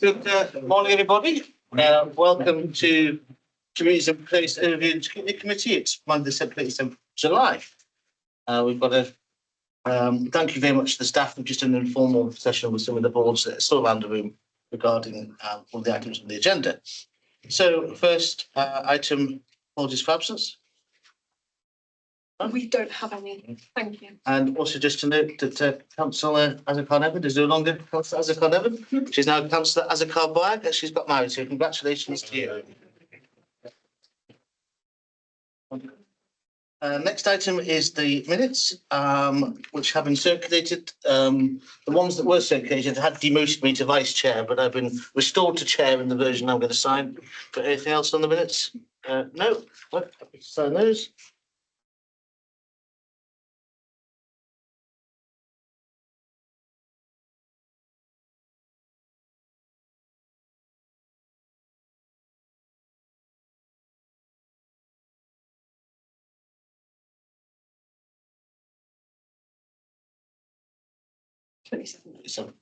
Good morning, everybody. Welcome to Communities and Place Overview and Scrutiny Committee. It's Monday, 7th of July. We've got a thank you very much to the staff. We've just done an informal session with some of the boards that are still around the room regarding all the items on the agenda. So, first item, apologies for absence. We don't have any. Thank you. And also just to note that Councillor Azakar Nevin is no longer Councillor Azakar Nevin. She's now Councillor Azakar Boag, and she's got married. So congratulations to you. Next item is the minutes, which have been circulated. The ones that were circulated had demoted me to vice chair, but I've been restored to chair in the version I'm going to sign. But anything else on the minutes? No. What? Sign those. So,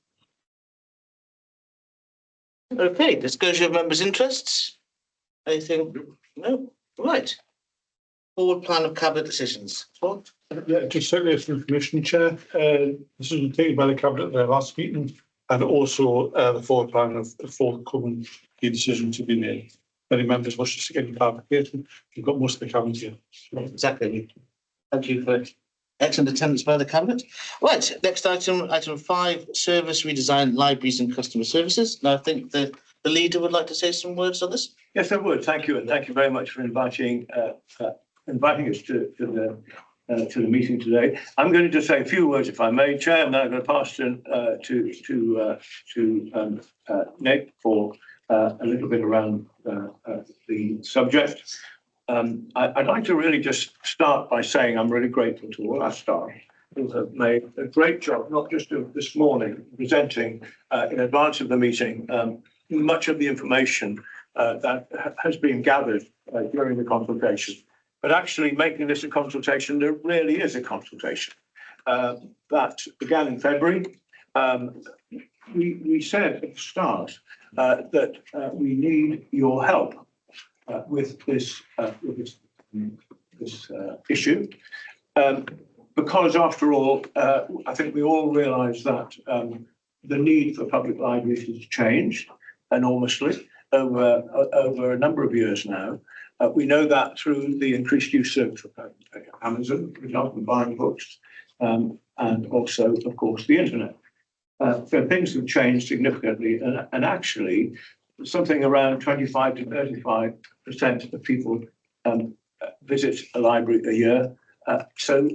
okay, disclosure of members' interests. Anything? No. Right. Forward plan of cabinet decisions. What? Yeah, just circulation information, Chair. This was taken by the cabinet at their last meeting, and also the forward plan of the forthcoming key decision to be made. Any members wish to get any clarification? We've got most of the cabinet here. Exactly. Thank you for excellent attendance by the cabinet. Right, next item, item 5, service redesign, libraries and customer services. Now, I think the leader would like to say some words on this. Yes, I would. Thank you, and thank you very much for inviting us to the meeting today. I'm going to just say a few words, if I may, Chair, and then I'm going to pass to Nick for a little bit around the subject. I'd like to really just start by saying I'm really grateful to all our staff who have made a great job, not just of this morning, presenting in advance of the meeting much of the information that has been gathered during the consultation, but actually making this a consultation that really is a consultation that began in February. We said at the start that we need your help with this issue, because after all, I think we all realise that the need for public libraries has changed enormously over a number of years now. We know that through the increased use of Amazon, for example, buying books, and also, of course, the internet. So things have changed significantly, and actually, something around 25 to 35% of people visit a library a year. So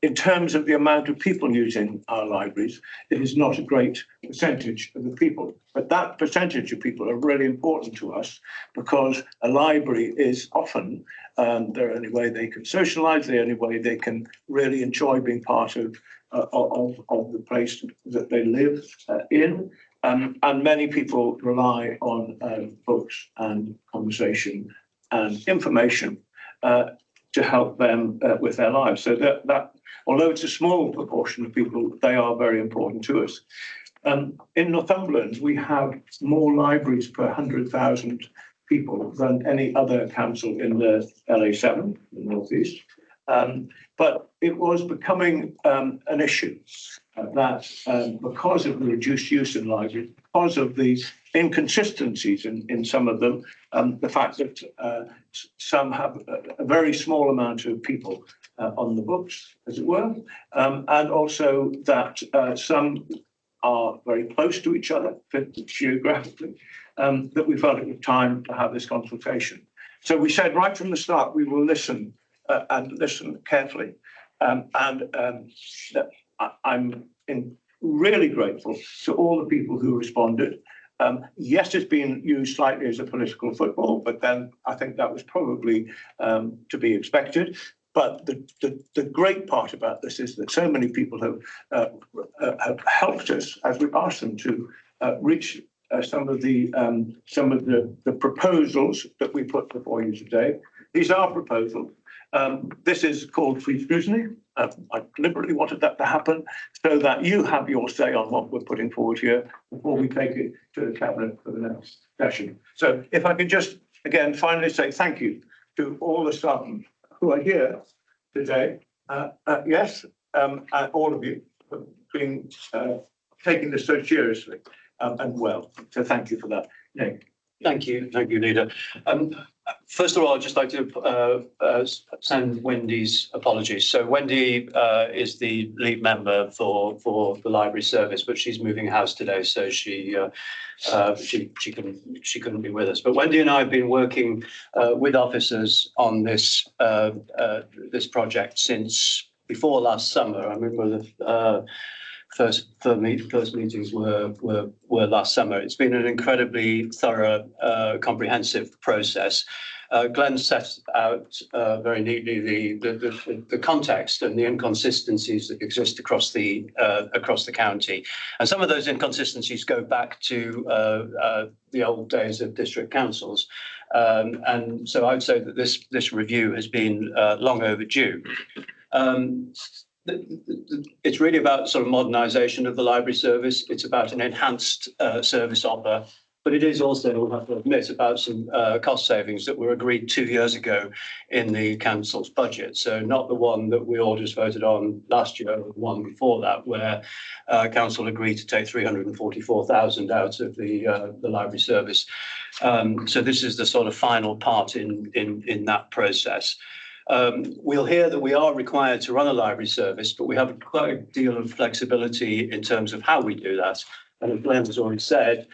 in terms of the amount of people using our libraries, it is not a great percentage of the people. But that percentage of people are really important to us, because a library is often the only way they can socialise, the only way they can really enjoy being part of the place that they live in. And many people rely on books and conversation and information to help them with their lives. So that although it's a small proportion of people, they are very important to us. In Northumberland, we have more libraries per 100,000 people than any other council in the LA7, the North East. But it was becoming an issue that because of the reduced use in libraries, because of the inconsistencies in some of them, the fact that some have a very small amount of people on the books, as it were, and also that some are very close to each other geographically, that we felt it was time to have this consultation. So we said right from the start, we will listen and listen carefully. I'm really grateful to all the people who responded. Yes, it's been used slightly as a political football, but then I think that was probably to be expected. But the great part about this is that so many people have helped us as we asked them to reach some of the proposals that we put before you today. These are proposals. This is called free scrutiny. I deliberately wanted that to happen so that you have your say on what we're putting forward here before we take it to the Cabinet for the next session. So if I could just, again, finally say thank you to all the staff who are here today. Yes, and all of you for being taking this so seriously and well. So thank you for that. Nick. Thank you, Leader. First of all, I'd just like to send Wendy's apologies. So Wendy is the lead member for the library service, but she's moving house today, so she couldn't be with us. But Wendy and I have been working with officers on this this project since before last summer. I remember the first meetings were last summer. It's been an incredibly thorough, comprehensive process. Glenn set out very neatly the context and the inconsistencies that exist across the county, and some of those inconsistencies go back to the old days of district councils. And so I'd say that this review has been long overdue. It's really about sort of modernisation of the library service. It's about an enhanced service offer, but it is also, we'll have to admit, about some cost savings that were agreed 2 years ago in the council's budget. So not the one that we all just voted on last year, but the one before that, where council agreed to take 344,000 out of the library service. So this is the sort of final part in that process. We'll hear that we are required to run a library service, but we have quite a deal of flexibility in terms of how we do that. And as Glenn has already said,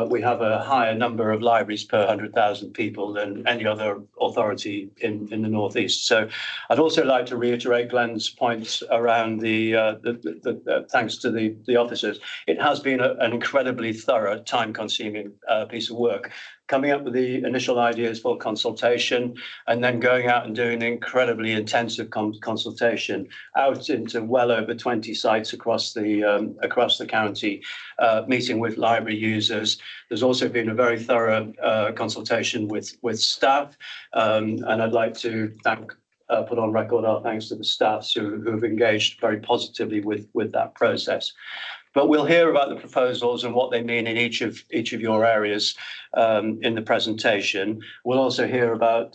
we have a higher number of libraries per 100,000 people than any other authority in the North East. So I'd also like to reiterate Glenn's points around the thanks to the officers. It has been an incredibly thorough, time-consuming piece of work, coming up with the initial ideas for consultation and then going out and doing an incredibly intensive consultation out into well over 20 sites across the county, meeting with library users. There's also been a very thorough consultation with staff, and I'd like to put on record our thanks to the staff who have engaged very positively with that process. But we'll hear about the proposals and what they mean in each of your areas in the presentation. We'll also hear about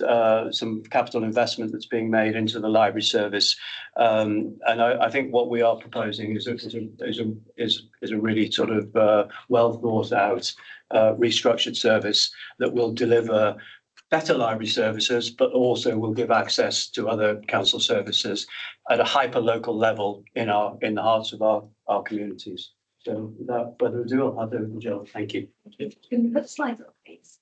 some capital investment that's being made into the library service, and I think what we are proposing is a really sort of well thought out, restructured service that will deliver better library services, but also will give access to other council services at a hyper local level in the hearts of our communities. So without further ado, I'll hand over to Jill. Thank you. Can you put the slides up, please?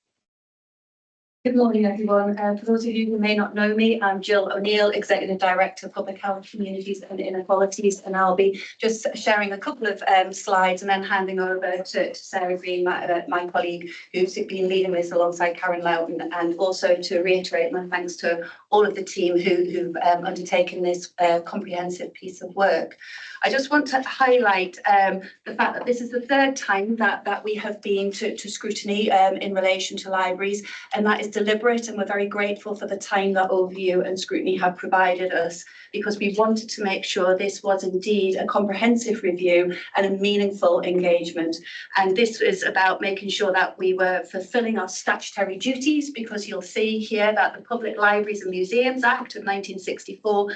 Good morning, everyone. For those of you who may not know me, I'm Jill O'Neill, Executive Director of Public Health, Communities and Inequalities, and I'll be just sharing a couple of slides and then handing over to Sarah Green, my colleague, who's been leading this alongside Karen Loughton, and also to reiterate my thanks to all of the team who've undertaken this comprehensive piece of work. I just want to highlight the fact that this is the third time that we have been to scrutiny in relation to libraries, and that is deliberate, and we're very grateful for the time that overview and scrutiny have provided us, because we wanted to make sure this was indeed a comprehensive review and a meaningful engagement. And this is about making sure that we were fulfilling our statutory duties, because you'll see here that the Public Libraries and Museums Act of 1964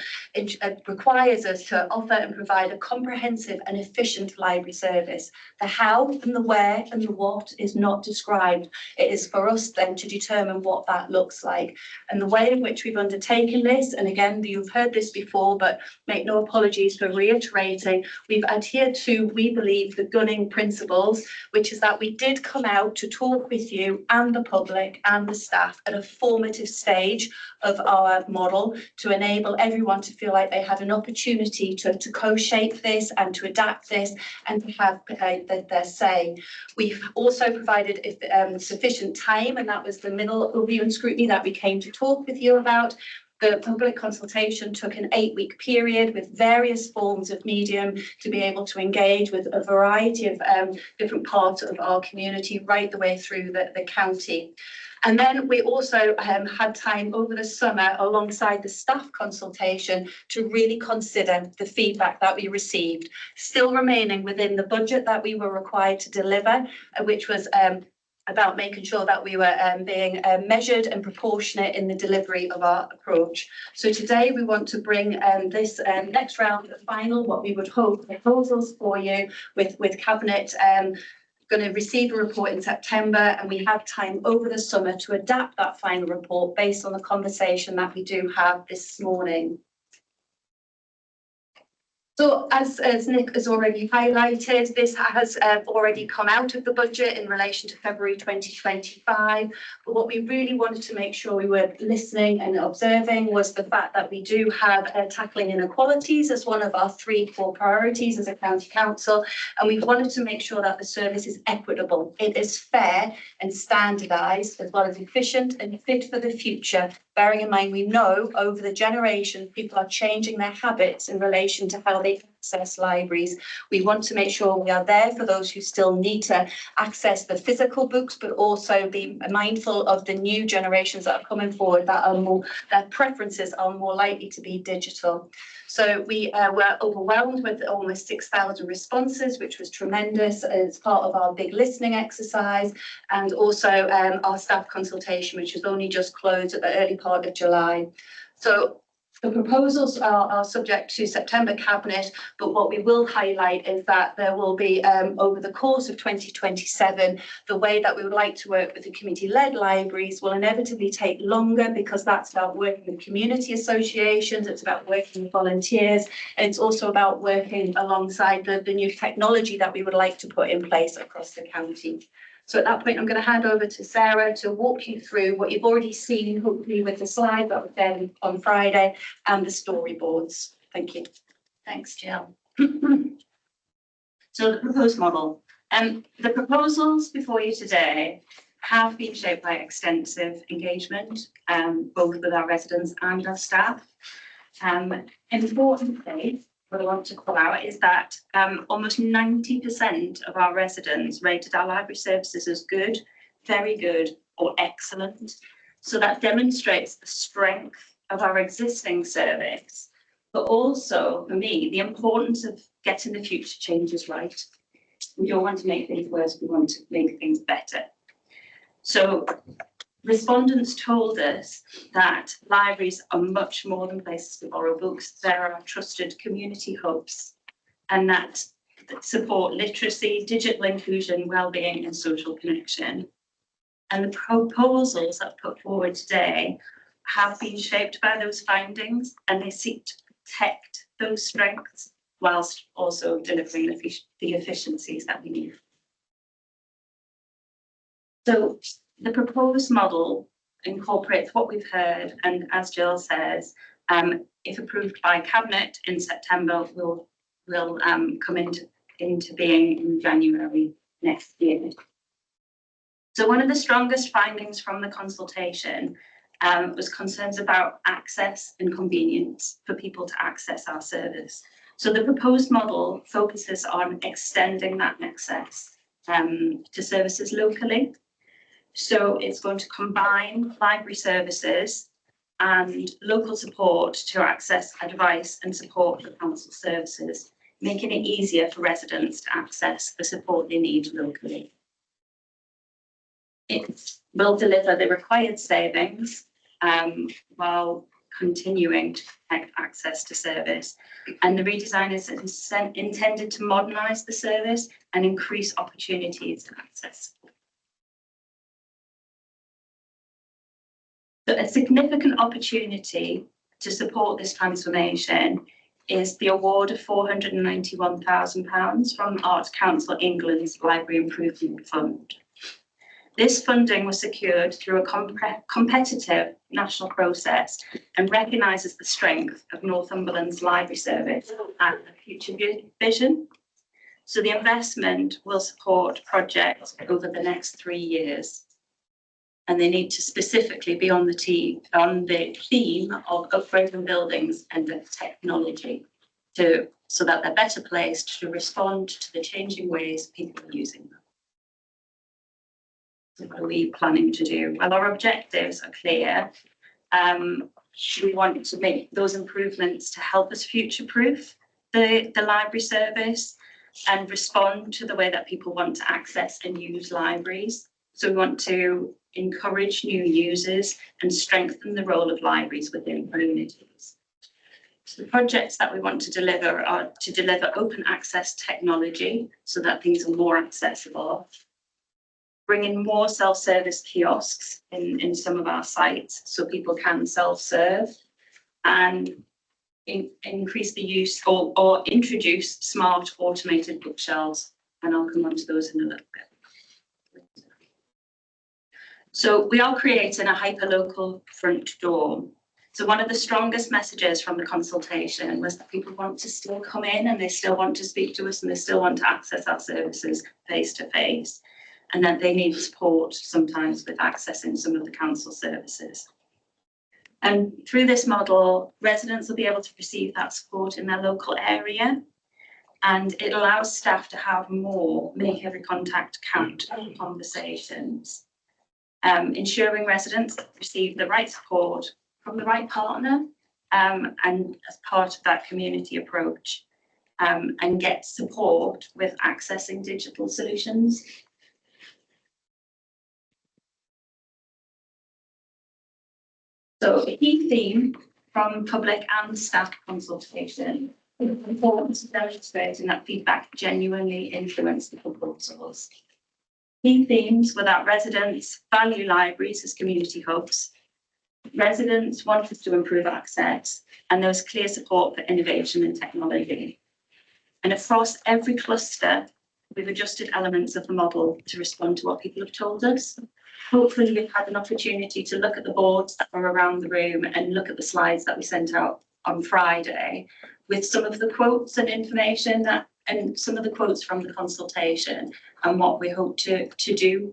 requires us to offer and provide a comprehensive and efficient library service. The how and the where and the what is not described. It is for us then to determine what that looks like. And the way in which we've undertaken this, and again, you've heard this before, but make no apologies for reiterating, we've adhered to, we believe, the gunning principles, which is that we did come out to talk with you and the public and the staff at a formative stage of our model to enable everyone to feel like they had an opportunity to co-shape this and to adapt this and to have their say. We've also provided sufficient time, and that was the middle review and scrutiny that we came to talk with you about. The public consultation took an 8-week period with various forms of medium to be able to engage with a variety of different parts of our community right the way through the county. And then we also had time over the summer alongside the staff consultation to really consider the feedback that we received, still remaining within the budget that we were required to deliver, which was about making sure that we were being measured and proportionate in the delivery of our approach. So today we want to bring this next round of final, what we would hope, proposals for you with Cabinet going to receive a report in September, and we have time over the summer to adapt that final report based on the conversation that we do have this morning. So as Nick has already highlighted, this has already come out of the budget in relation to February 2025. But what we really wanted to make sure we were listening and observing was the fact that we do have tackling inequalities as one of our 3 core priorities as a county council. And we wanted to make sure that the service is equitable. It is fair and standardised, as well as efficient and fit for the future. Bearing in mind, we know over the generation, people are changing their habits in relation to how they access libraries. We want to make sure we are there for those who still need to access the physical books, but also be mindful of the new generations that are coming forward that are more, their preferences are more likely to be digital. So we were overwhelmed with almost 6,000 responses, which was tremendous as part of our big listening exercise, and also our staff consultation, which was only just closed at the early part of July. So the proposals are subject to September Cabinet, but what we will highlight is that there will be, over the course of 2027, the way that we would like to work with the community-led libraries will inevitably take longer, because that's about working with community associations, it's about working with volunteers, and it's also about working alongside the new technology that we would like to put in place across the county. So at that point, I'm going to hand over to Sarah to walk you through what you've already seen, hopefully with the slide that was there on Friday, and the storyboards. Thank you. Thanks, Jill. So the proposed model. The proposals before you today have been shaped by extensive engagement, both with our residents and our staff. Importantly, what I want to call out is that almost 90% of our residents rated our library services as good, very good, or excellent. So that demonstrates the strength of our existing service, but also, for me, the importance of getting the future changes right. We don't want to make things worse, we want to make things better. So respondents told us that libraries are much more than places to borrow books. They're our trusted community hubs, and that support literacy, digital inclusion, wellbeing, and social connection. And the proposals that are put forward today have been shaped by those findings, and they seek to protect those strengths whilst also delivering the efficiencies that we need. So the proposed model incorporates what we've heard, and as Jill says, if approved by Cabinet in September, will come into being in January next year. So one of the strongest findings from the consultation was concerns about access and convenience for people to access our service. So the proposed model focuses on extending that access to services locally. So it's going to combine library services and local support to access advice and support for council services, making it easier for residents to access the support they need locally. It will deliver the required savings while continuing to protect access to service. And the redesign is intended to modernise the service and increase opportunities to access. So a significant opportunity to support this transformation is the award of £491,000 from Arts Council England's Library Improvement Fund. This funding was secured through a competitive national process and recognises the strength of Northumberland's library service and the future vision. So the investment will support projects over the next 3 years. and they need to specifically be on the theme of upgrading buildings and the technology so that they're better placed to respond to the changing ways people are using them. So what are we planning to do? Well, our objectives are clear. We want to make those improvements to help us future-proof the library service and respond to the way that people want to access and use libraries. So we want to encourage new users and strengthen the role of libraries within communities. So the projects that we want to deliver are to deliver open access technology so that things are more accessible, bring in more self-service kiosks in some of our sites so people can self-serve, and increase the use or introduce smart automated bookshelves. And I'll come on to those in a little bit. So we are creating a hyperlocal front door. So one of the strongest messages from the consultation was that people want to still come in and they still want to speak to us and they still want to access our services face to face, and that they need support sometimes with accessing some of the council services. And through this model, residents will be able to receive that support in their local area, and it allows staff to have more make every contact count conversations, ensuring residents receive the right support from the right partner, and as part of that community approach, and get support with accessing digital solutions. So a key theme from public and staff consultation is important to demonstrating that feedback genuinely influenced the proposals. Key themes were that residents value libraries as community hubs, residents wanted to improve access, and there was clear support for innovation and technology. And across every cluster, we've adjusted elements of the model to respond to what people have told us. Hopefully you've had an opportunity to look at the boards that are around the room and look at the slides that we sent out on Friday with some of the quotes and information and some of the quotes from the consultation and what we hope to do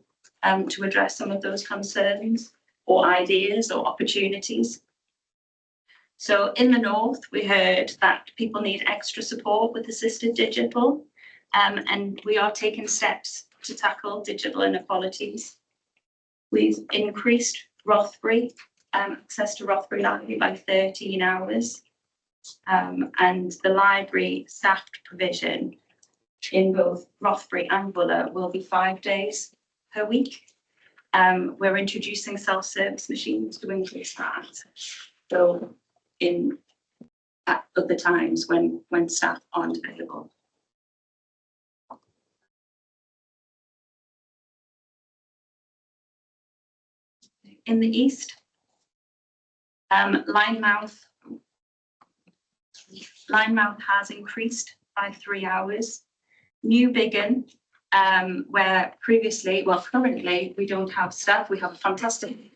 to address some of those concerns or ideas or opportunities. So in the north, we heard that people need extra support with assisted digital, and we are taking steps to tackle digital inequalities. We've increased Rothbury, access to Rothbury Library by 13 hours, and the library staffed provision in both Rothbury and Buller will be 5 days per week. We're introducing self-service machines to increase that. So at other times when staff aren't available. In the east, Linemouth has increased by 3 hours. New Biggin, where currently we don't have staff. We have a fantastic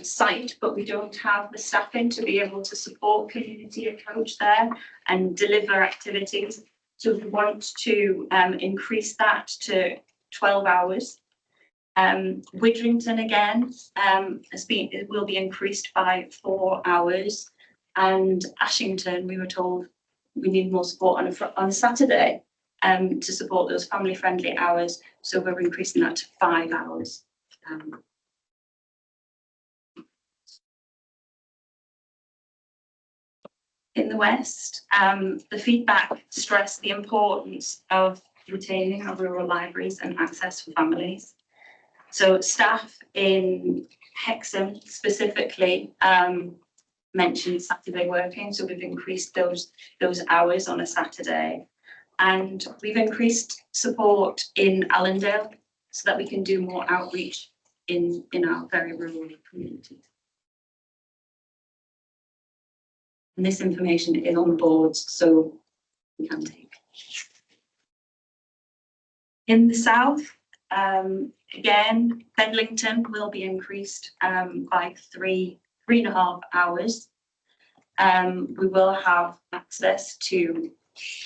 site, but we don't have the staffing to be able to support community approach there and deliver activities. So we want to increase that to 12 hours. Widrington again will be increased by 4 hours, and Ashington we were told we need more support on a Saturday to support those family friendly hours, so we're increasing that to 5 hours. In the West, the feedback stressed the importance of retaining our rural libraries and access for families. So staff in Hexham specifically mentioned Saturday working, so we've increased those hours on a Saturday, and we've increased support in Allendale so that we can do more outreach in our very rural communities. And this information is on the boards, so we can take. In the south, again, Bedlington will be increased by 3.5 hours. We will have access to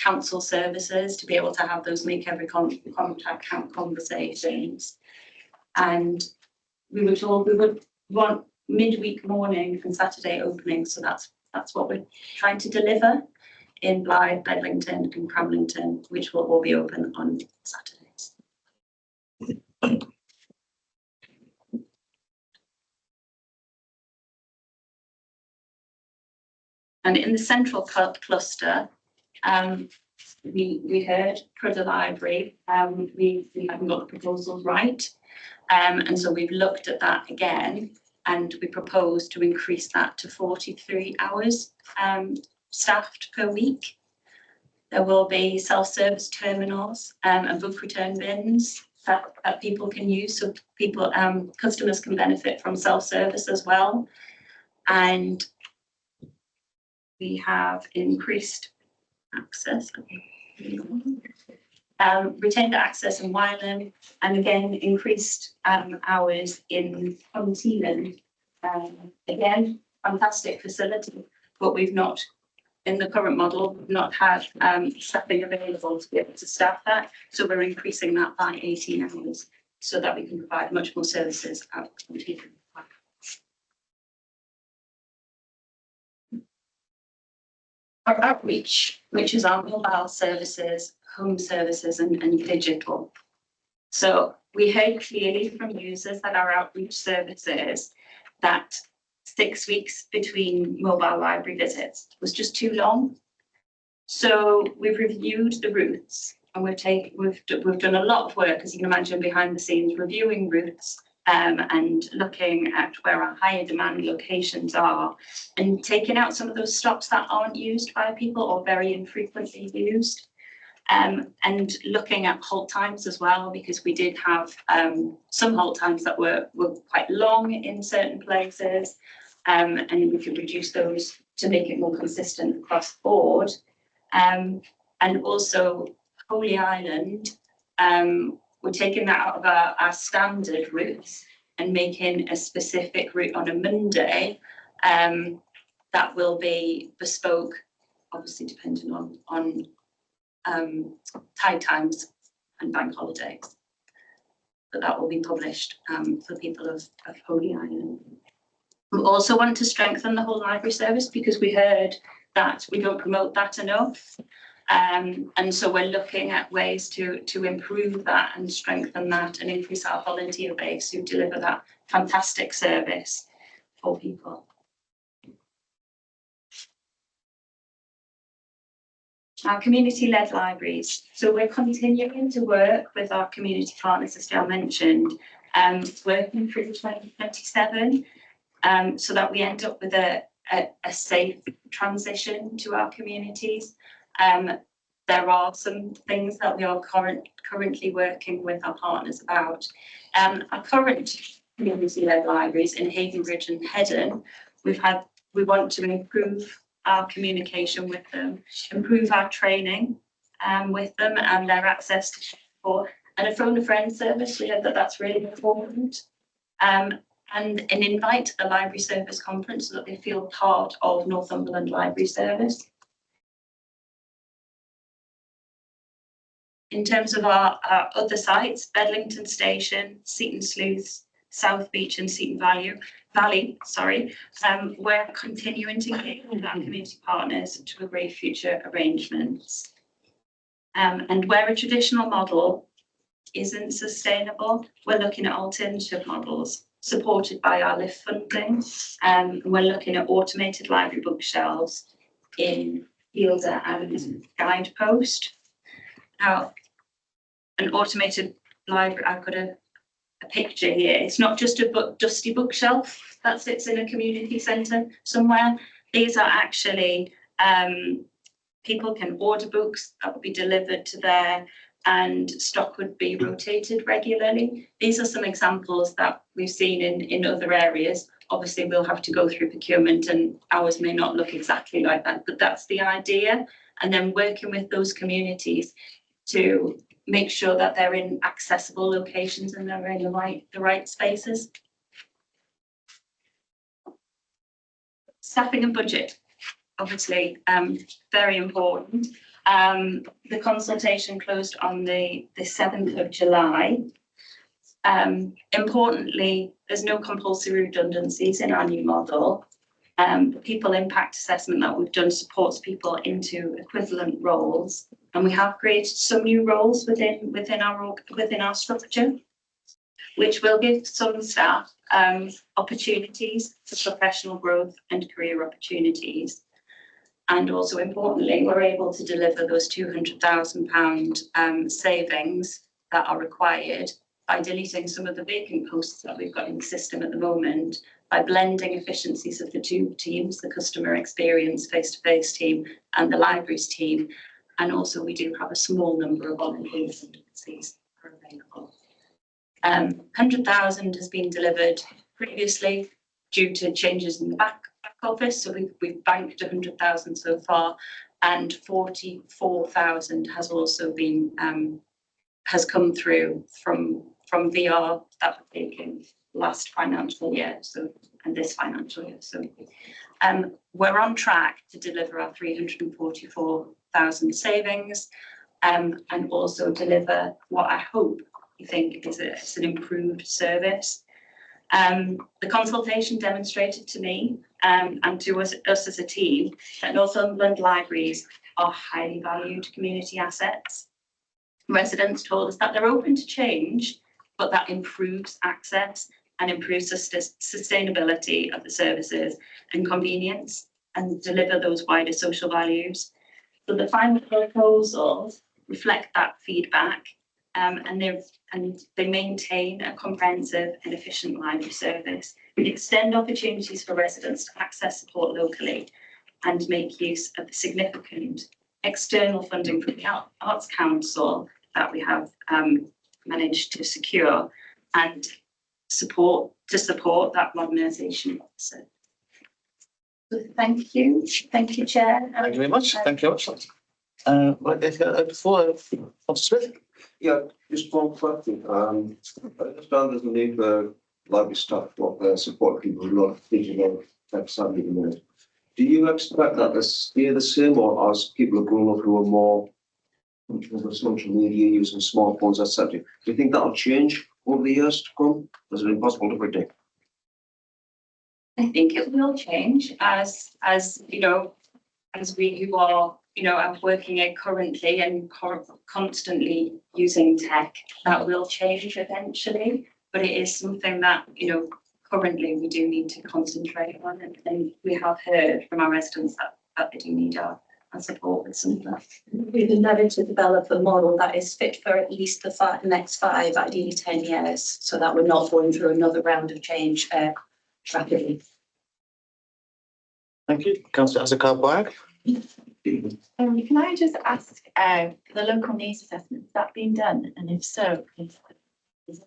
council services to be able to have those make every contact count conversations. And we were told we would want midweek morning and Saturday opening, so that's what we're trying to deliver in Blythe, Bedlington and Cramlington, which will all be open on Saturdays. And in the central cluster, we heard Prudder Library, we haven't got the proposals right. And so we've looked at that again, and we propose to increase that to 43 hours staffed per week. There will be self-service terminals and book return bins that people can use, so people, customers can benefit from self-service as well. And we have increased access, retained access in Wylam, and again increased hours in Huntington. Again, fantastic facility, but we've not, in the current model, we've not had staffing available to be able to staff that. So we're increasing that by 18 hours so that we can provide much more services at Huntington. Our outreach, which is our mobile services, home services and digital. So we heard clearly from users that our outreach services, that 6 weeks between mobile library visits was just too long. So we've reviewed the routes, and we've done a lot of work, as you can imagine, behind the scenes, reviewing routes and looking at where our higher demand locations are, and taking out some of those stops that aren't used by people or very infrequently used. And looking at halt times as well, because we did have some halt times that were quite long in certain places, and we could reduce those to make it more consistent across the board. And also Holy Island, we're taking that out of our standard routes and making a specific route on a Monday that will be bespoke, obviously depending on tide times and bank holidays. But that will be published for people of Holy Island. We also want to strengthen the whole library service, because we heard that we don't promote that enough. And so we're looking at ways to improve that and strengthen that and increase our volunteer base who deliver that fantastic service for people. Our community-led libraries. So we're continuing to work with our community partners, as Jill mentioned, working through 2027, so that we end up with a safe transition to our communities. There are some things that we are currently working with our partners about. Our current community-led libraries in Havenbridge and Heddon, we want to improve our communication with them, improve our training with them and their access to support, and a phone a friend service. We know that that's really important. And invite a library service conference so that they feel part of Northumberland Library Service. In terms of our other sites, Bedlington Station, Seaton Sluice, South Beach and Seaton Valley, we're continuing to engage with our community partners to agree future arrangements. And where a traditional model isn't sustainable, we're looking at alternative models supported by our LIFT funding. We're looking at automated library bookshelves in Fielder and Guidepost. Now, an automated library, I've got a picture here. It's not just a dusty bookshelf that sits in a community centre somewhere. These are actually, people can order books that will be delivered to there, and stock would be rotated regularly. These are some examples that we've seen in other areas. Obviously, we'll have to go through procurement and ours may not look exactly like that, but that's the idea. And then working with those communities to make sure that they're in accessible locations and they're in the right spaces. Staffing and budget, obviously, very important. The consultation closed on the 7th of July. Importantly, there's no compulsory redundancies in our new model. The people impact assessment that we've done supports people into equivalent roles, and we have created some new roles within our structure, which will give some staff opportunities for professional growth and career opportunities. And also importantly, we're able to deliver those £200,000 savings that are required by deleting some of the vacant posts that we've got in the system at the moment, by blending efficiencies of the two teams, the customer experience face-to-face team and the libraries team. And also we do have a small number of voluntary redundancies available. 100,000 has been delivered previously due to changes in the back office. So we've banked 100,000 so far, and 44,000 has also been has come through from VR that was taken last financial year, so and this financial year. So we're on track to deliver our 344,000 savings, and also deliver what I hope you think is an improved service. The consultation demonstrated to me and to us as a team that Northumberland libraries are highly valued community assets. Residents told us that they're open to change, but that improves access and improves sustainability of the services and convenience and deliver those wider social values. So the final proposals reflect that feedback, and they maintain a comprehensive and efficient library service, extend opportunities for residents to access support locally, and make use of the significant external funding from the Arts Council that we have managed to secure and support that modernisation. So thank you, Chair. Thank you very much. Thank you very much. Before Smith. Yeah, just one question. I understand there's a need for library staff to support people who are not digital tech savvy in there. Do you expect that to stay the same, or as people are growing up who are more with social media, using smartphones, etc.? Do you think that'll change over the years to come? Or is it impossible to predict? I think it will change as you know, as we who are working it currently and constantly using tech, that will change eventually. But it is something that currently we do need to concentrate on, and we have heard from our residents that they do need our support with some of that. We've endeavoured to develop a model that is fit for at least the next 5, ideally 10 years, so that we're not going through another round of change rapidly. Thank you. Councillor Azakar. Can I just ask, the local needs assessment, has that been done? And if so, is it?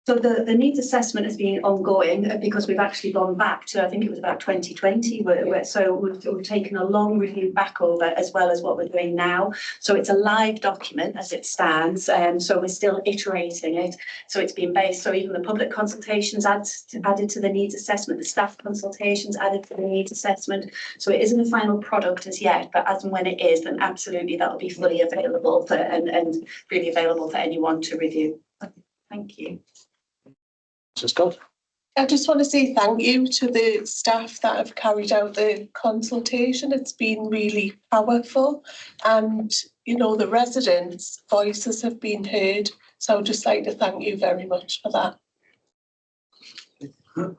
So the needs assessment has been ongoing because we've actually gone back to, I think it was about 2020, so we've taken a long review back over as well as what we're doing now. So it's a live document as it stands, so we're still iterating it. So it's been based, so even the public consultations added to the needs assessment, the staff consultations added to the needs assessment. So it isn't a final product as yet, but as and when it is, then absolutely that'll be fully available and really available for anyone to review. Thank you. Scott. I just want to say thank you to the staff that have carried out the consultation. It's been really powerful, and the residents' voices have been heard. So I'd just like to thank you very much for that.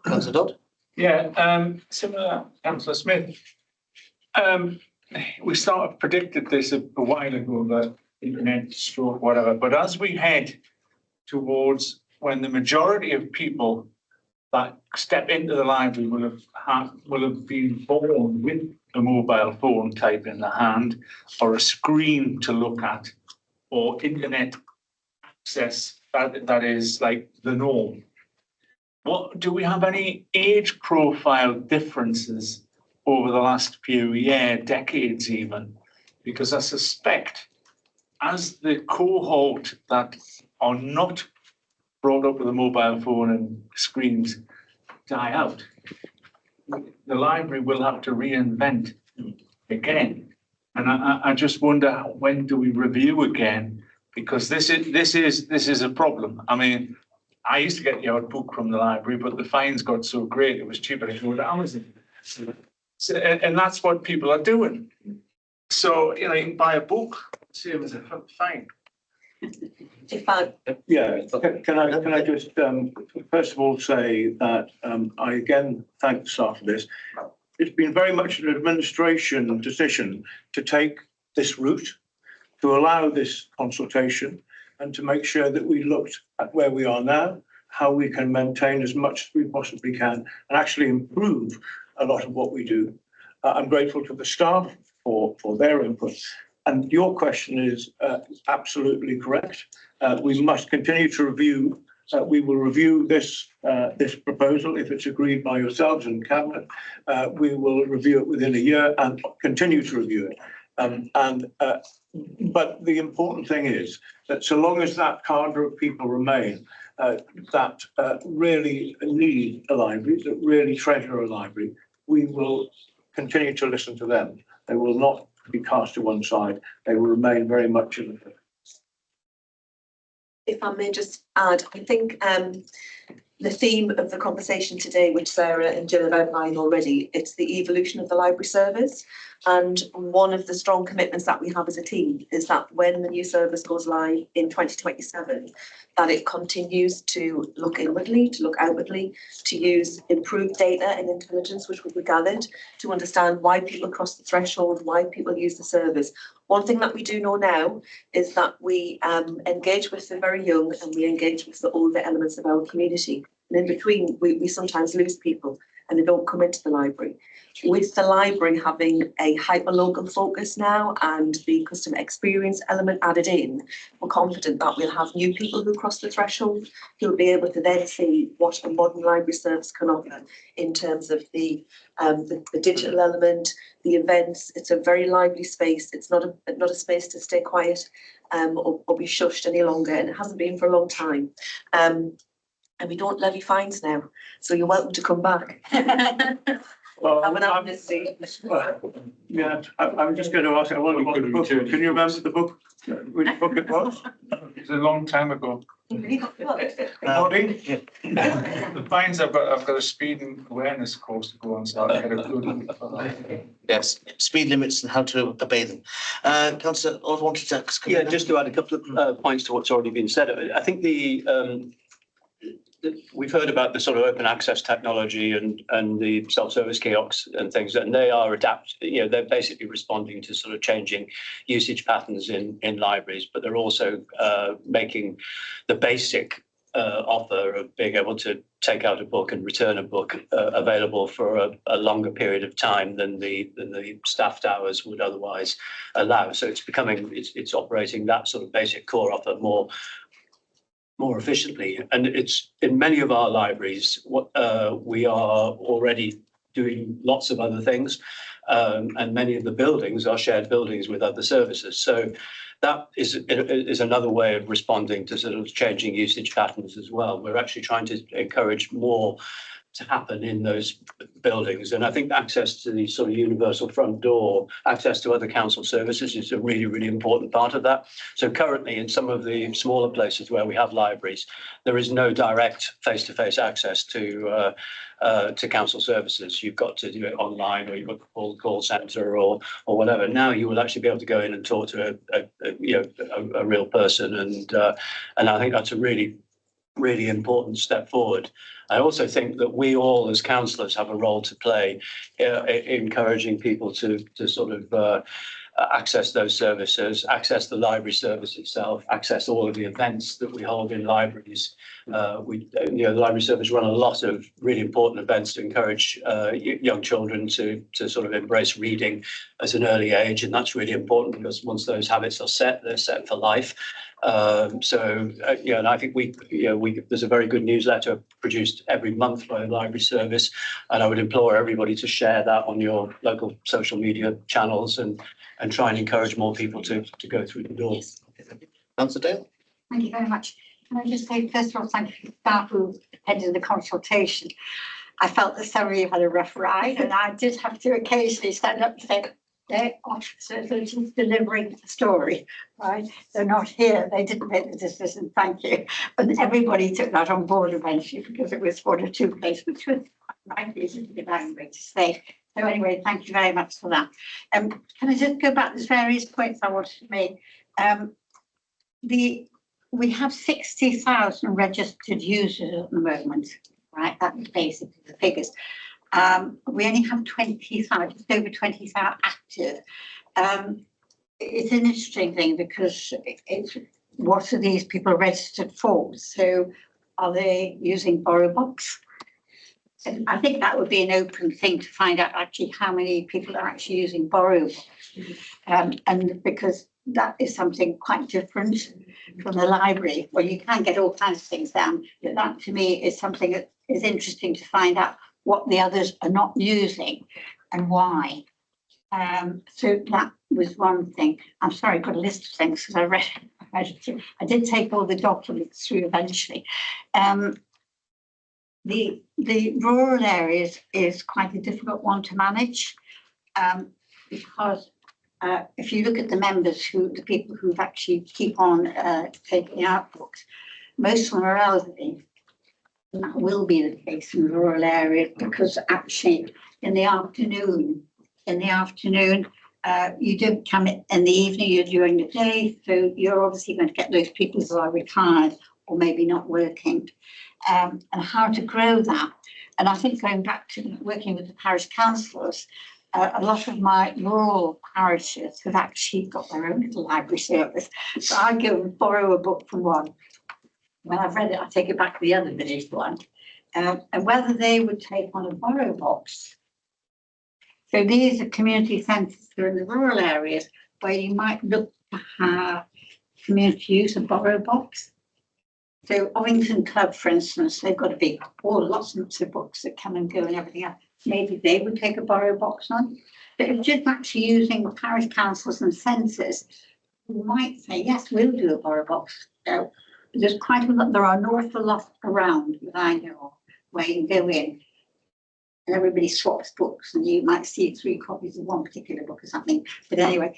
Councillor Dodd. Yeah, similar, Councillor Smith. We sort of predicted this a while ago, the internet stroke, whatever. But as we head towards when the majority of people that step into the library will have been born with a mobile phone type in the hand, or a screen to look at, or internet access that is like the norm. What do we have any age profile differences over the last few years, decades even? Because I suspect as the cohort that are not brought up with a mobile phone and screens die out, the library will have to reinvent again. And I just wonder, when do we review again because this is a problem. I mean, I used to get the odd book from the library, but the fines got so great it was cheaper to go to Amazon. So, and that's what people are doing. So you can buy a book, same as a fine. Yeah, can I just first of all say that I again thank the staff for this. It's been very much an administration decision to take this route, to allow this consultation, and to make sure that we looked at where we are now, how we can maintain as much as we possibly can, and actually improve a lot of what we do. I'm grateful to the staff for their input. And your question is absolutely correct. We must continue to review. We will review this proposal if it's agreed by yourselves and Cabinet. We will review it within a year and continue to review it. But the important thing is that so long as that cadre of people remain that really need a library, that really treasure a library, we will continue to listen to them. They will not be cast to one side. They will remain very much in the. If I may just add, I think the theme of the conversation today, which Sarah and Jill have outlined already, it's the evolution of the library service. And one of the strong commitments that we have as a team is that when the new service goes live in 2027, that it continues to look inwardly, to look outwardly, to use improved data and intelligence, which will be gathered to understand why people cross the threshold, why people use the service. One thing that we do know now is that we engage with the very young and we engage with the older elements of our community. And in between, we sometimes lose people and they don't come into the library. With the library having a hyper-local focus now and the customer experience element added in, we're confident that we'll have new people who cross the threshold who'll be able to then see what a modern library service can offer in terms of the digital element, the events. It's a very lively space. It's not a space to stay quiet or be shushed any longer, and it hasn't been for a long time. And we don't levy fines now, so you're welcome to come back. Well, Have an amnesty. yeah, I'm just going to ask. I wonder what the book. Can you remember the book? Which book it was? It's a long time ago. Noddy? The fines I've got a speed and awareness course to go on, so I get a good. Yes, speed limits and how to obey them. Councillor, I wanted to ask. Yeah, just to add a couple of points to what's already been said. I think we've heard about the sort of open access technology and the self-service kiosks and things, and they are they're basically responding to sort of changing usage patterns in libraries, but they're also making the basic offer of being able to take out a book and return a book available for a longer period of time than the staffed hours would otherwise allow. So it's operating that sort of basic core offer more efficiently, and it's in many of our libraries. We are already doing lots of other things, and many of the buildings are shared buildings with other services. So that is another way of responding to sort of changing usage patterns as well. We're actually trying to encourage more to happen in those buildings. And I think access to the sort of universal front door, access to other council services is a really, really important part of that. So currently in some of the smaller places where we have libraries, there is no direct face-to-face access to council services. You've got to do it online, or you've got to call the call centre or whatever. Now you will actually be able to go in and talk to a real person. And I think that's a really, really important step forward. I also think that we all as councillors have a role to play encouraging people to sort of access those services, access the library service itself, access all of the events that we hold in libraries. The library service run a lot of really important events to encourage young children to sort of embrace reading at an early age, and that's really important because once those habits are set, they're set for life. And I think there's a very good newsletter produced every month by the library service, and I would implore everybody to share that on your local social media channels and try and encourage more people to go through the door. Councillor Dale. Thank you very much. Can I just say, first of all, thank you to staff who attended the consultation. I felt that some of you had a rough ride, and I did have to occasionally stand up and say, They're officers are just delivering the story, right? They're not here. They didn't make the decision, thank you. And everybody took that on board eventually because it was 1 or 2 place, which was frankly isn't a bit angry to say. So anyway, thank you very much for that. Can I just go back to the various points I wanted to make? We have 60,000 registered users at the moment, right? That's basically the figures. We only have 20,000, just over 20,000 active. It's an interesting thing because it's what are these people registered for? So are they using BorrowBox? And I think that would be an open thing to find out actually how many people are actually using BorrowBox. And because that is something quite different from the library, where you can get all kinds of things down. But that to me is something that is interesting to find out what the others are not using and why. So that was one thing. I'm sorry, I've got a list of things because I read it through. I did take all the documents through eventually. The rural areas is quite a difficult one to manage because if you look at the members the people who actually keep on taking out books, most of them are elderly. And that will be the case in rural areas because actually in the afternoon, you don't come in the evening, you're during the day. So you're obviously going to get those people who are retired or maybe not working. And how to grow that. And I think going back to working with the parish councillors, a lot of my rural parishes have actually got their own little library service. So I go and borrow a book from one. When I've read it, I take it back to the other village one. And whether they would take on a BorrowBox. So these are community centres that are in the rural areas where you might look to have community use of BorrowBox. So Ovington Club, for instance, they've got a big, lots and lots of books that come and go and everything else. Maybe they would take a BorrowBox on. But if just actually using parish councils and centres, we might say, yes, we'll do a BorrowBox. So there's quite a lot, there are an awful lot around that I know where you can go in and everybody swaps books and you might see 3 copies of one particular book or something. But anyway,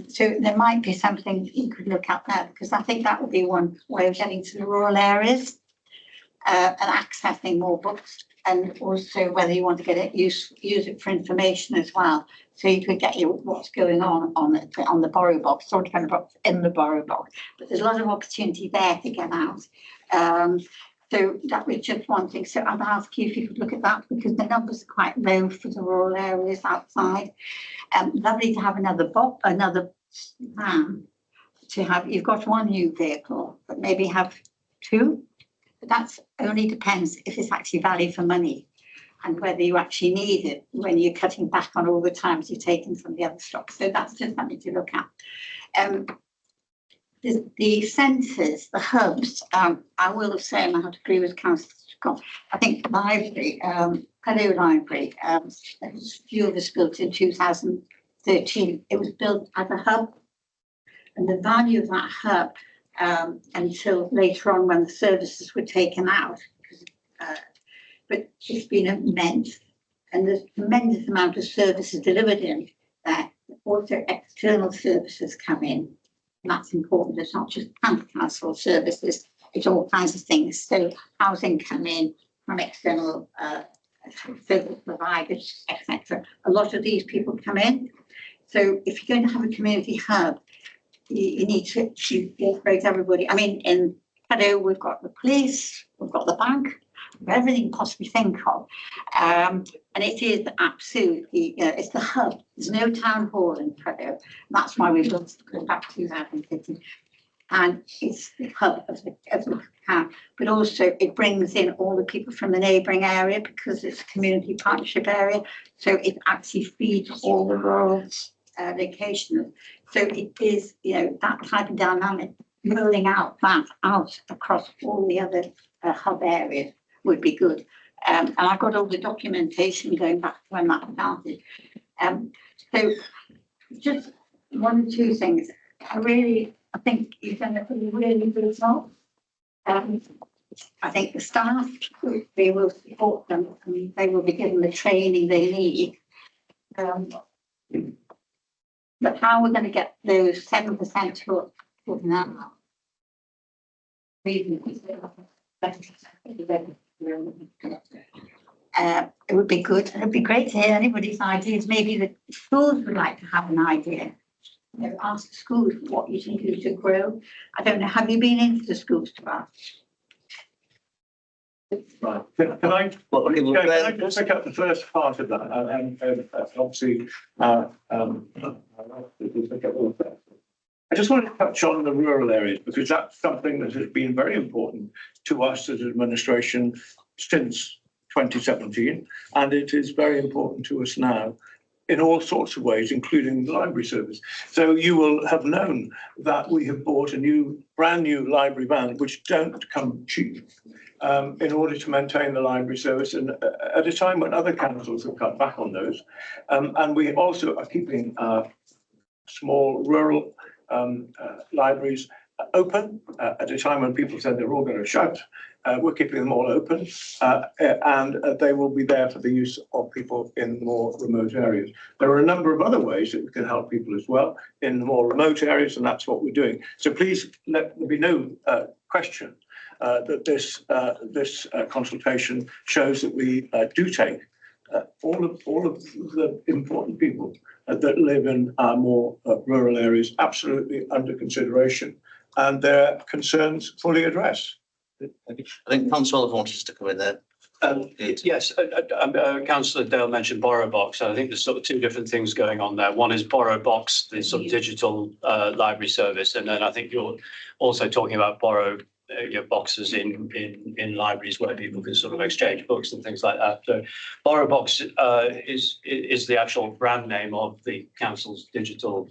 so there might be something you could look at there because I think that would be one way of getting to the rural areas and accessing more books, and also whether you want to get it use it for information as well. So you could get what's going on the BorrowBox, sort of kind of in the BorrowBox. But there's a lot of opportunity there to get out. So that was just one thing. So I'd ask you if you could look at that because the numbers are quite low for the rural areas outside. Lovely to have another van to have. You've got 1 new vehicle, but maybe have 2. But that's only depends if it's actually value for money and whether you actually need it when you're cutting back on all the times you're taking from the other stock. So that's just something to look at. The centres, the hubs, I will say, and I have to agree with Councillor Scott, I think the library, Pedo Library, a few of us built in 2013. It was built as a hub, and the value of that hub until later on when the services were taken out, but it's been immense, and there's a tremendous amount of services delivered in there. Also external services come in. And that's important. It's not just council services, it's all kinds of things. So housing come in from external service providers, etc. A lot of these people come in. So if you're going to have a community hub, you need to incorporate everybody. I mean, in Pedo, we've got the police, we've got the bank, everything you possibly think of. And it is absolutely, it's the hub. There's no town hall in Pedo. That's why we've done going back to 2015. And it's the hub of the town. But also it brings in all the people from the neighbouring area because it's a community partnership area. So it actually feeds all the rural locations. So it is, that type of dynamic, rolling out across all the other hub areas would be good. And I've got all the documentation going back to when that started. So just 1 or 2 things. I think you've done a really good job. I think the staff, we will support them and they will be given the training they need. But how we're going to get those 7% who are now? It would be good. It'd be great to hear anybody's ideas. Maybe the schools would like to have an idea. You know, ask the schools what you can do to grow. I don't know. Have you been into the schools to ask? Right. Can I just pick up the first part of that? And obviously, I just want to touch on the rural areas because that's something that has been very important to us as administration since 2017, and it is very important to us now in all sorts of ways, including the library service. So you will have known that we have bought a brand new library van, which don't come cheap, in order to maintain the library service, and at a time when other councils have cut back on those. And we also are keeping small rural libraries open at a time when people said they're all going to shut. We're keeping them all open, and they will be there for the use of people in more remote areas. There are a number of other ways that we can help people as well in the more remote areas, and that's what we're doing. So please let there be no question that this consultation shows that we do take all of the important people that live in our more rural areas absolutely under consideration, and their concerns fully addressed. I think Councillor wanted us to come in there. Yes, Councillor Dale mentioned Borrow Box. I think there's sort of two different things going on there. One is Borrow Box, the sort of digital library service, and then I think you're also talking about Borrow boxes in libraries where people can sort of exchange books and things like that. So Borrow Box is the actual brand name of the council's digital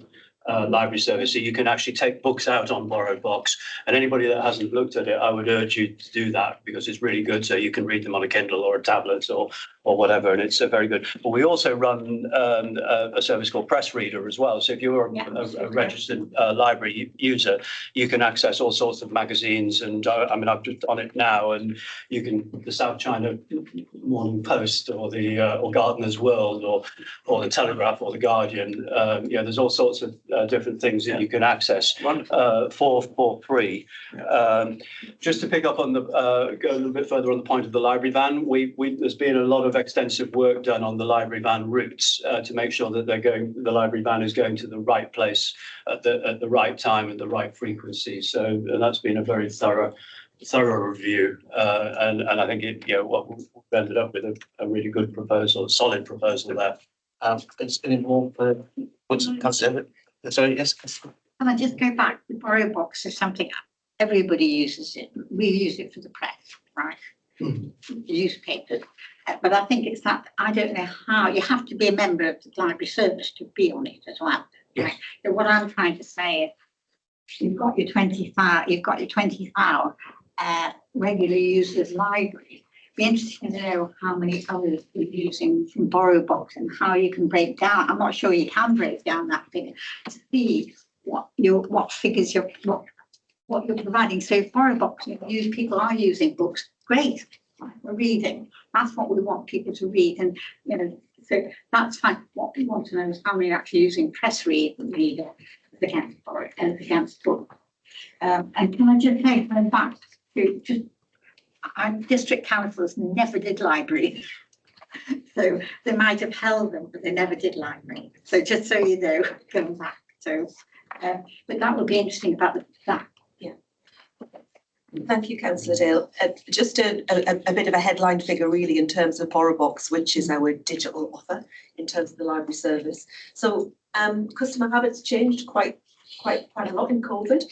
library service. So you can actually take books out on Borrow Box, and anybody that hasn't looked at it, I would urge you to do that because it's really good. So you can read them on a Kindle or a tablet or whatever, and it's very good. But we also run a service called Press Reader as well. So if you're a registered library user, you can access all sorts of magazines. And I mean, I'm just on it now, and you can the South China Morning Post or the or Gardener's World or the Telegraph or the Guardian. There's all sorts of different things that you can access for free. Just to pick up on go a little bit further on the point of the library van, there's been a lot of extensive work done on the library van routes to make sure that the library van is going to the right place at the right time and the right frequency. So that's been a very thorough review, and I think what we've ended up with a really good proposal, a solid proposal there. It's any more Councillor? Sorry, yes. Can I just go back? The Borrow Box is something everybody uses it. We use it for the press, right? Newspapers. But I think it's that I don't know how you have to be a member of the library service to be on it as well. Yes. Right? So what I'm trying to say is you've got your 24-hour regular users library. Be interesting to know how many others are using from Borrow Box and how you can break down. I'm not sure you can break down that figure to see what figures you're providing. So if Borrow Box people are using books, great. We're reading. That's what we want people to read, and so that's fine. What we want to know is how many are actually using Press Reader against Borrow and against book. And can I just say, going back to just. Our district councils never did library, so they might have held them, but they never did library. So just so you know, going back. So, but that would be interesting about that. Yeah. Thank you, Councillor Dale. Just a bit of a headline figure, really, in terms of Borrow Box, which is our digital offer in terms of the library service. So, customer habits changed quite a lot in COVID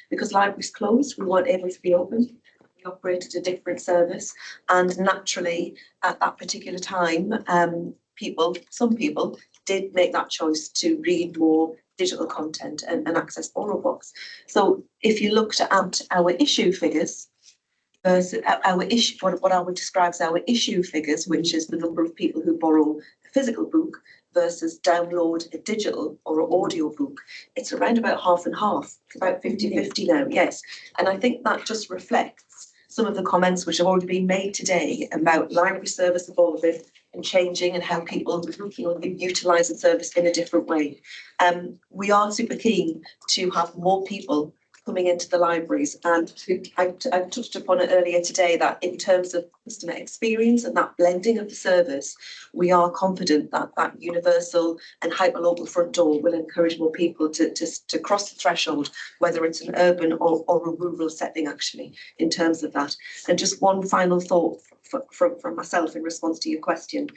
because libraries closed. We weren't able to be open. Operated a different service, and naturally at that particular time some people did make that choice to read more digital content and access Borrow Box. So if you looked at our issue figures versus what I would describe as our issue figures, which is the number of people who borrow a physical book versus download a digital or an audio book, it's around about half and half. It's about 50-50 now, yes. And I think that just reflects some of the comments which have already been made today about library service evolving and changing and how people utilise the service in a different way. We are super keen to have more people coming into the libraries, and I touched upon it earlier today that in terms of customer experience and that blending of the service, we are confident that that universal and hyperlocal front door will encourage more people to cross the threshold, whether it's an urban or a rural setting, actually, in terms of that. And just one final thought from myself in response to your question.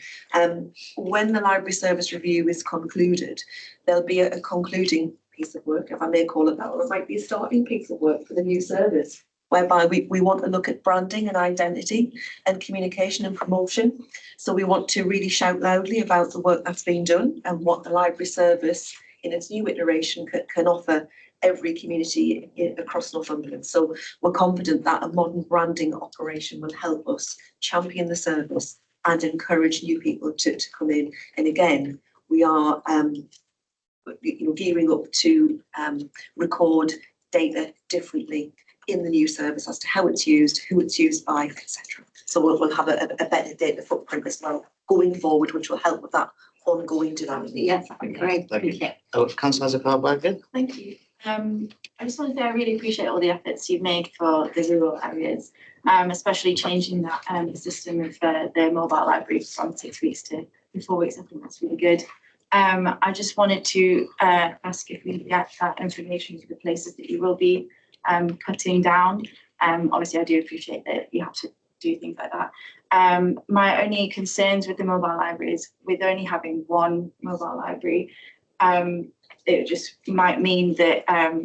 When the library service review is concluded, there'll be a concluding piece of work, if I may call it that, or it might be a starting piece of work for the new service, whereby we want to look at branding and identity and communication and promotion. So we want to really shout loudly about the work that's been done and what the library service in its new iteration can offer every community across Northumberland. So we're confident that a modern branding operation will help us champion the service and encourage new people to come in. And again, we are gearing up to record data differently in the new service as to how it's used, who it's used by, etc. So we'll have a better data footprint as well going forward, which will help with that ongoing development. Yes, that'd be great. Thank you. Councillor Carr-Baggan. Thank you. I just want to say I really appreciate all the efforts you've made for the rural areas, especially changing that system of the mobile library from 6 weeks to 4 weeks. I think that's really good. I just wanted to ask if we get that information to the places that you will be cutting down. Obviously, I do appreciate that you have to do things like that. My only concerns with the mobile libraries, with only having one mobile library, it just might mean that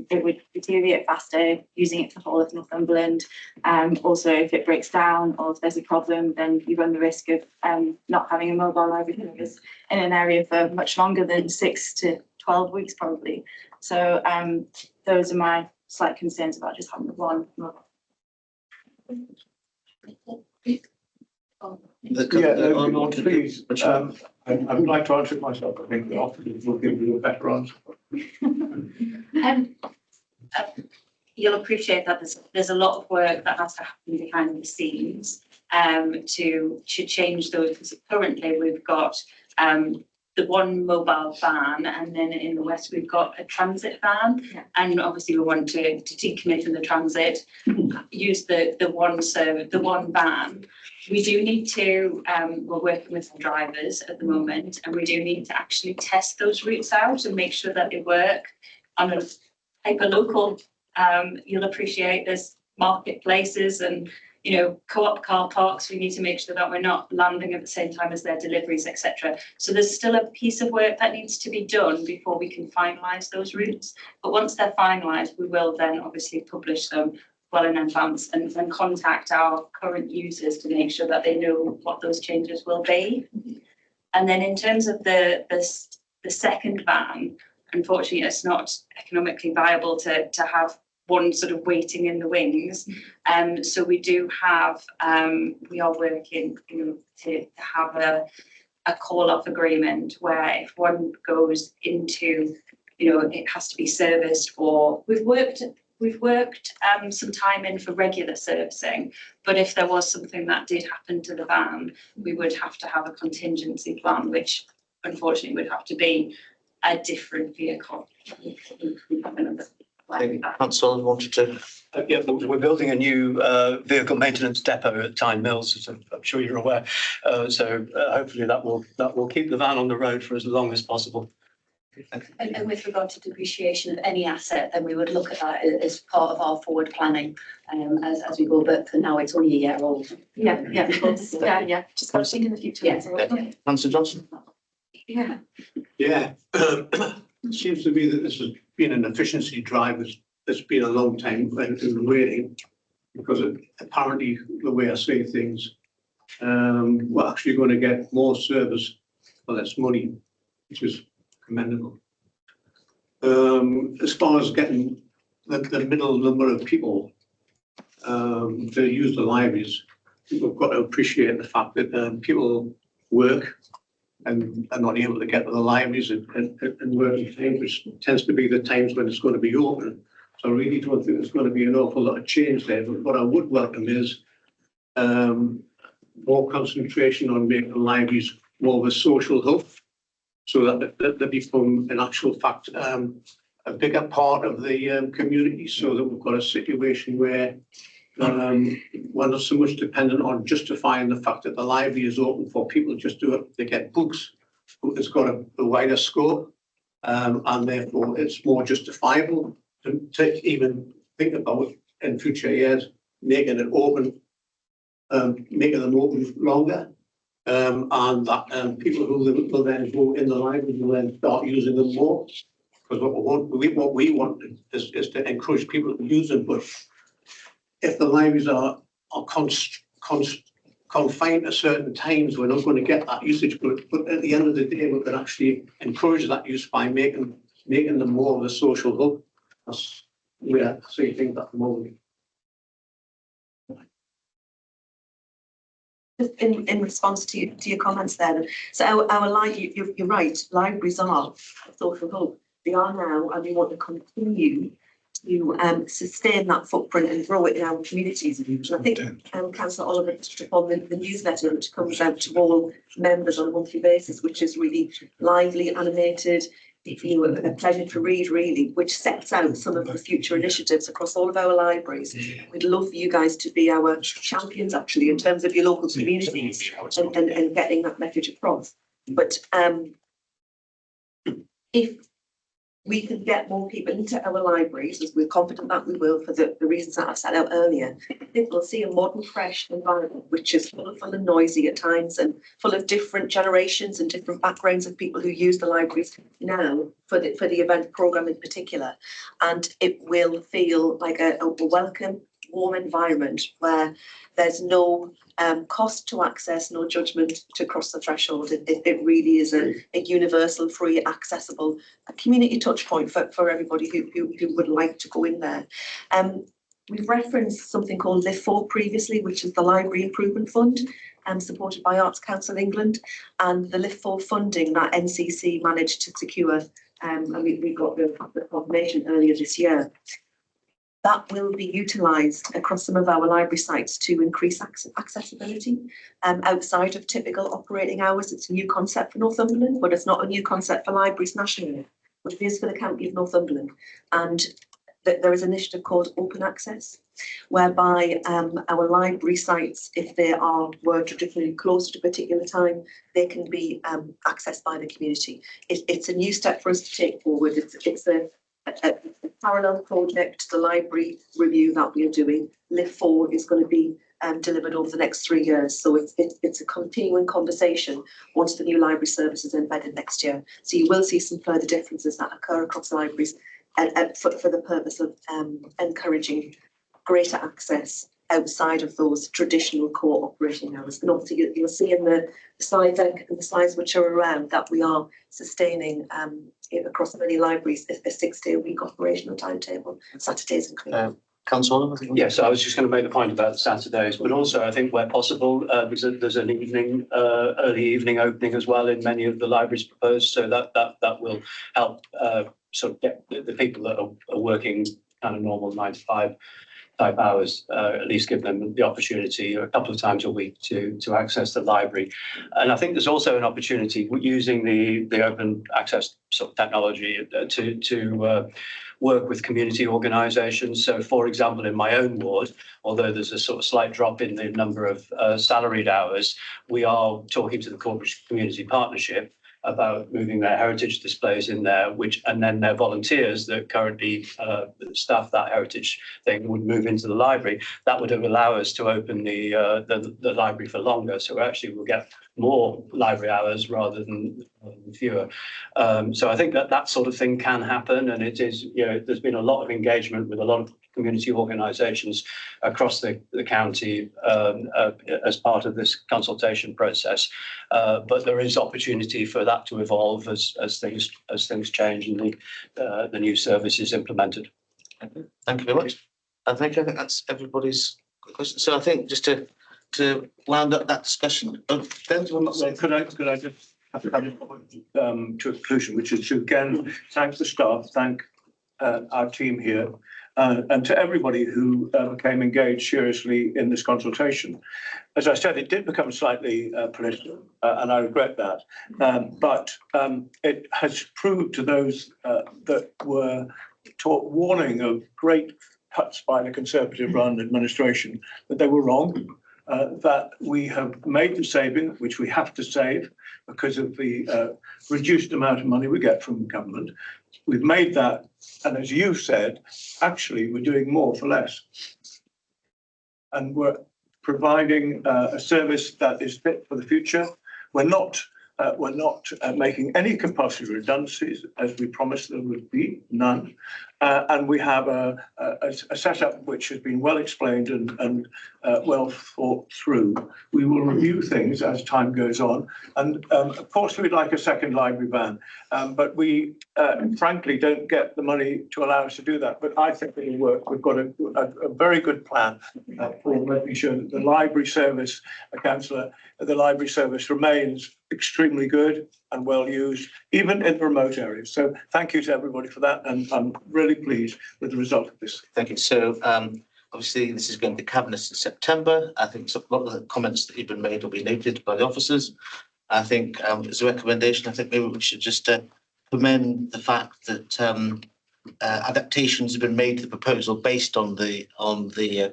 it would deteriorate faster using it for the whole of Northumberland. Also, if it breaks down or if there's a problem, then you run the risk of not having a mobile library service in an area for much longer than 6 to 12 weeks, probably. So those are my slight concerns about just having one mobile. Please. I'd like to answer it myself. I think the officers will give you a better answer. You'll appreciate that there's a lot of work that has to happen behind the scenes to change those. Because currently we've got the one mobile van, and then in the west we've got a transit van, and obviously we want to decommission the transit, use the one van. We do need to, we're working with some drivers at the moment, and we do need to actually test those routes out and make sure that they work on a hyper-local. You'll appreciate there's marketplaces and, you know, co-op car parks. We need to make sure that we're not landing at the same time as their deliveries, etc. So there's still a piece of work that needs to be done before we can finalise those routes. But once they're finalised, we will then obviously publish them well in advance and then contact our current users to make sure that they know what those changes will be. And then in terms of the second van, unfortunately, it's not economically viable to have one sort of waiting in the wings. So we do have, we are working to have a call-off agreement where if one goes into, it has to be serviced, or we've worked some time in for regular servicing, but if there was something that did happen to the van, we would have to have a contingency plan, which unfortunately would have to be a different vehicle. Councillor wanted to. Yeah, we're building a new vehicle maintenance depot at Tyne Mills, as I'm sure you're aware. So hopefully that will keep the van on the road for as long as possible. And with regard to depreciation of any asset, then we would look at that as part of our forward planning as we go. But for now, it's only a year old. Yeah. Just got to think in the future. Yeah. Councillor Johnson. Yeah. It seems to me that this has been an efficiency drive that's been a long time in waiting, because apparently the way I say things, we're actually going to get more service for less money, which is commendable. As far as getting the middle number of people to use the libraries, we've got to appreciate the fact that people work and are not able to get to the libraries and working times, which tends to be the times when it's going to be open. So I really don't think there's going to be an awful lot of change there. But what I would welcome is more concentration on making the libraries more of a social hub, so that they become an actual fact a bigger part of the community, so that we've got a situation where we're not so much dependent on justifying the fact that the library is open for people just to get books. It's got a wider scope, and therefore it's more justifiable to even think about in future years making it open, making them open longer, and that people who will then go in the library will then start using them more. Because what we want is to encourage people to use them, but if the libraries are confined to certain times, we're not going to get that usage. But at the end of the day, we can actually encourage that use by making them more of a social hub. That's where I see things at the moment. Just in response to your comments there, so you're right, libraries are a social hub. They are now, and we want to continue to sustain that footprint and grow it in our communities. And I think Councillor Oliver touched upon the newsletter, which comes out to all members on a monthly basis, which is really lively, animated, a pleasure to read, really, which sets out some of the future initiatives across all of our libraries. We'd love for you guys to be our champions, actually, in terms of your local communities and getting that message across. But if we can get more people into our libraries, as we're confident that we will, for the reasons that I've set out earlier, I think we'll see a modern, fresh environment, which is full and noisy at times and full of different generations and different backgrounds of people who use the libraries now for the event programme in particular. And it will feel like a welcome, warm environment where there's no cost to access, no judgment to cross the threshold. It really is a universal, free, accessible community touch point for everybody who would like to go in there. We've referenced something called Live 4 previously, which is the Library Improvement Fund, supported by Arts Council England, and the Live 4 funding that NCC managed to secure, and we got the confirmation earlier this year. That will be utilised across some of our library sites to increase accessibility outside of typical operating hours. It's a new concept for Northumberland, but it's not a new concept for libraries nationally, but it is for the County of Northumberland. And there is an initiative called Open Access, whereby our library sites, if they were traditionally closed at a particular time, they can be accessed by the community. It's a new step for us to take forward. It's a parallel project to the library review that we are doing. Live 4 is going to be delivered over the next 3 years. So it's a continuing conversation once the new library service is embedded next year. So you will see some further differences that occur across libraries for the purpose of encouraging greater access outside of those traditional core operating hours. And obviously you'll see in the slide deck and the slides which are around that we are sustaining across many libraries a 6-day-a-week operational timetable, Saturdays included. Councillor, Yes, I was just going to make the point about Saturdays, but also I think where possible, there's an evening, early evening opening as well in many of the libraries proposed, so that will help sort of get the people that are working kind of normal 9 to 5 type hours, at least give them the opportunity a couple of times a week to access the library. And I think there's also an opportunity using the open access sort of technology to work with community organisations. So, for example, in my own ward, although there's a sort of slight drop in the number of salaried hours, we are talking to the Corporate Community Partnership about moving their heritage displays in there, and then their volunteers that currently staff that heritage thing would move into the library. That would allow us to open the library for longer. So actually we'll get more library hours rather than fewer. So I think that sort of thing can happen, and it is, there's been a lot of engagement with a lot of community organisations across the county as part of this consultation process. But there is opportunity for that to evolve as things change and the new service is implemented. Thank you very much. I think that's everybody's question. So I think just to round up that discussion, could I just have to a conclusion, which is to again thank the staff, thank our team here, and to everybody who became engaged seriously in this consultation. As I said, it did become slightly political, and I regret that. But it has proved to those that were warning of great cuts by the Conservative-run administration that they were wrong. That we have made the saving, which we have to save because of the reduced amount of money we get from government. We've made that, and as you said, actually we're doing more for less. And we're providing a service that is fit for the future. We're not making any compulsory redundancies, as we promised there would be, none. And we have a setup which has been well explained and well thought through. We will review things as time goes on. And of course, we'd like a second library van, but we frankly don't get the money to allow us to do that. But I think it'll work. We've got a very good plan for making sure that the library service, Councillor, the library service remains extremely good and well used, even in remote areas. So thank you to everybody for that, and I'm really pleased with the result of this. Thank you. So obviously this is going to Cabinet in September. I think a lot of the comments that have been made will be noted by the officers. I think as a recommendation, I think maybe we should just commend the fact that adaptations have been made to the proposal based on the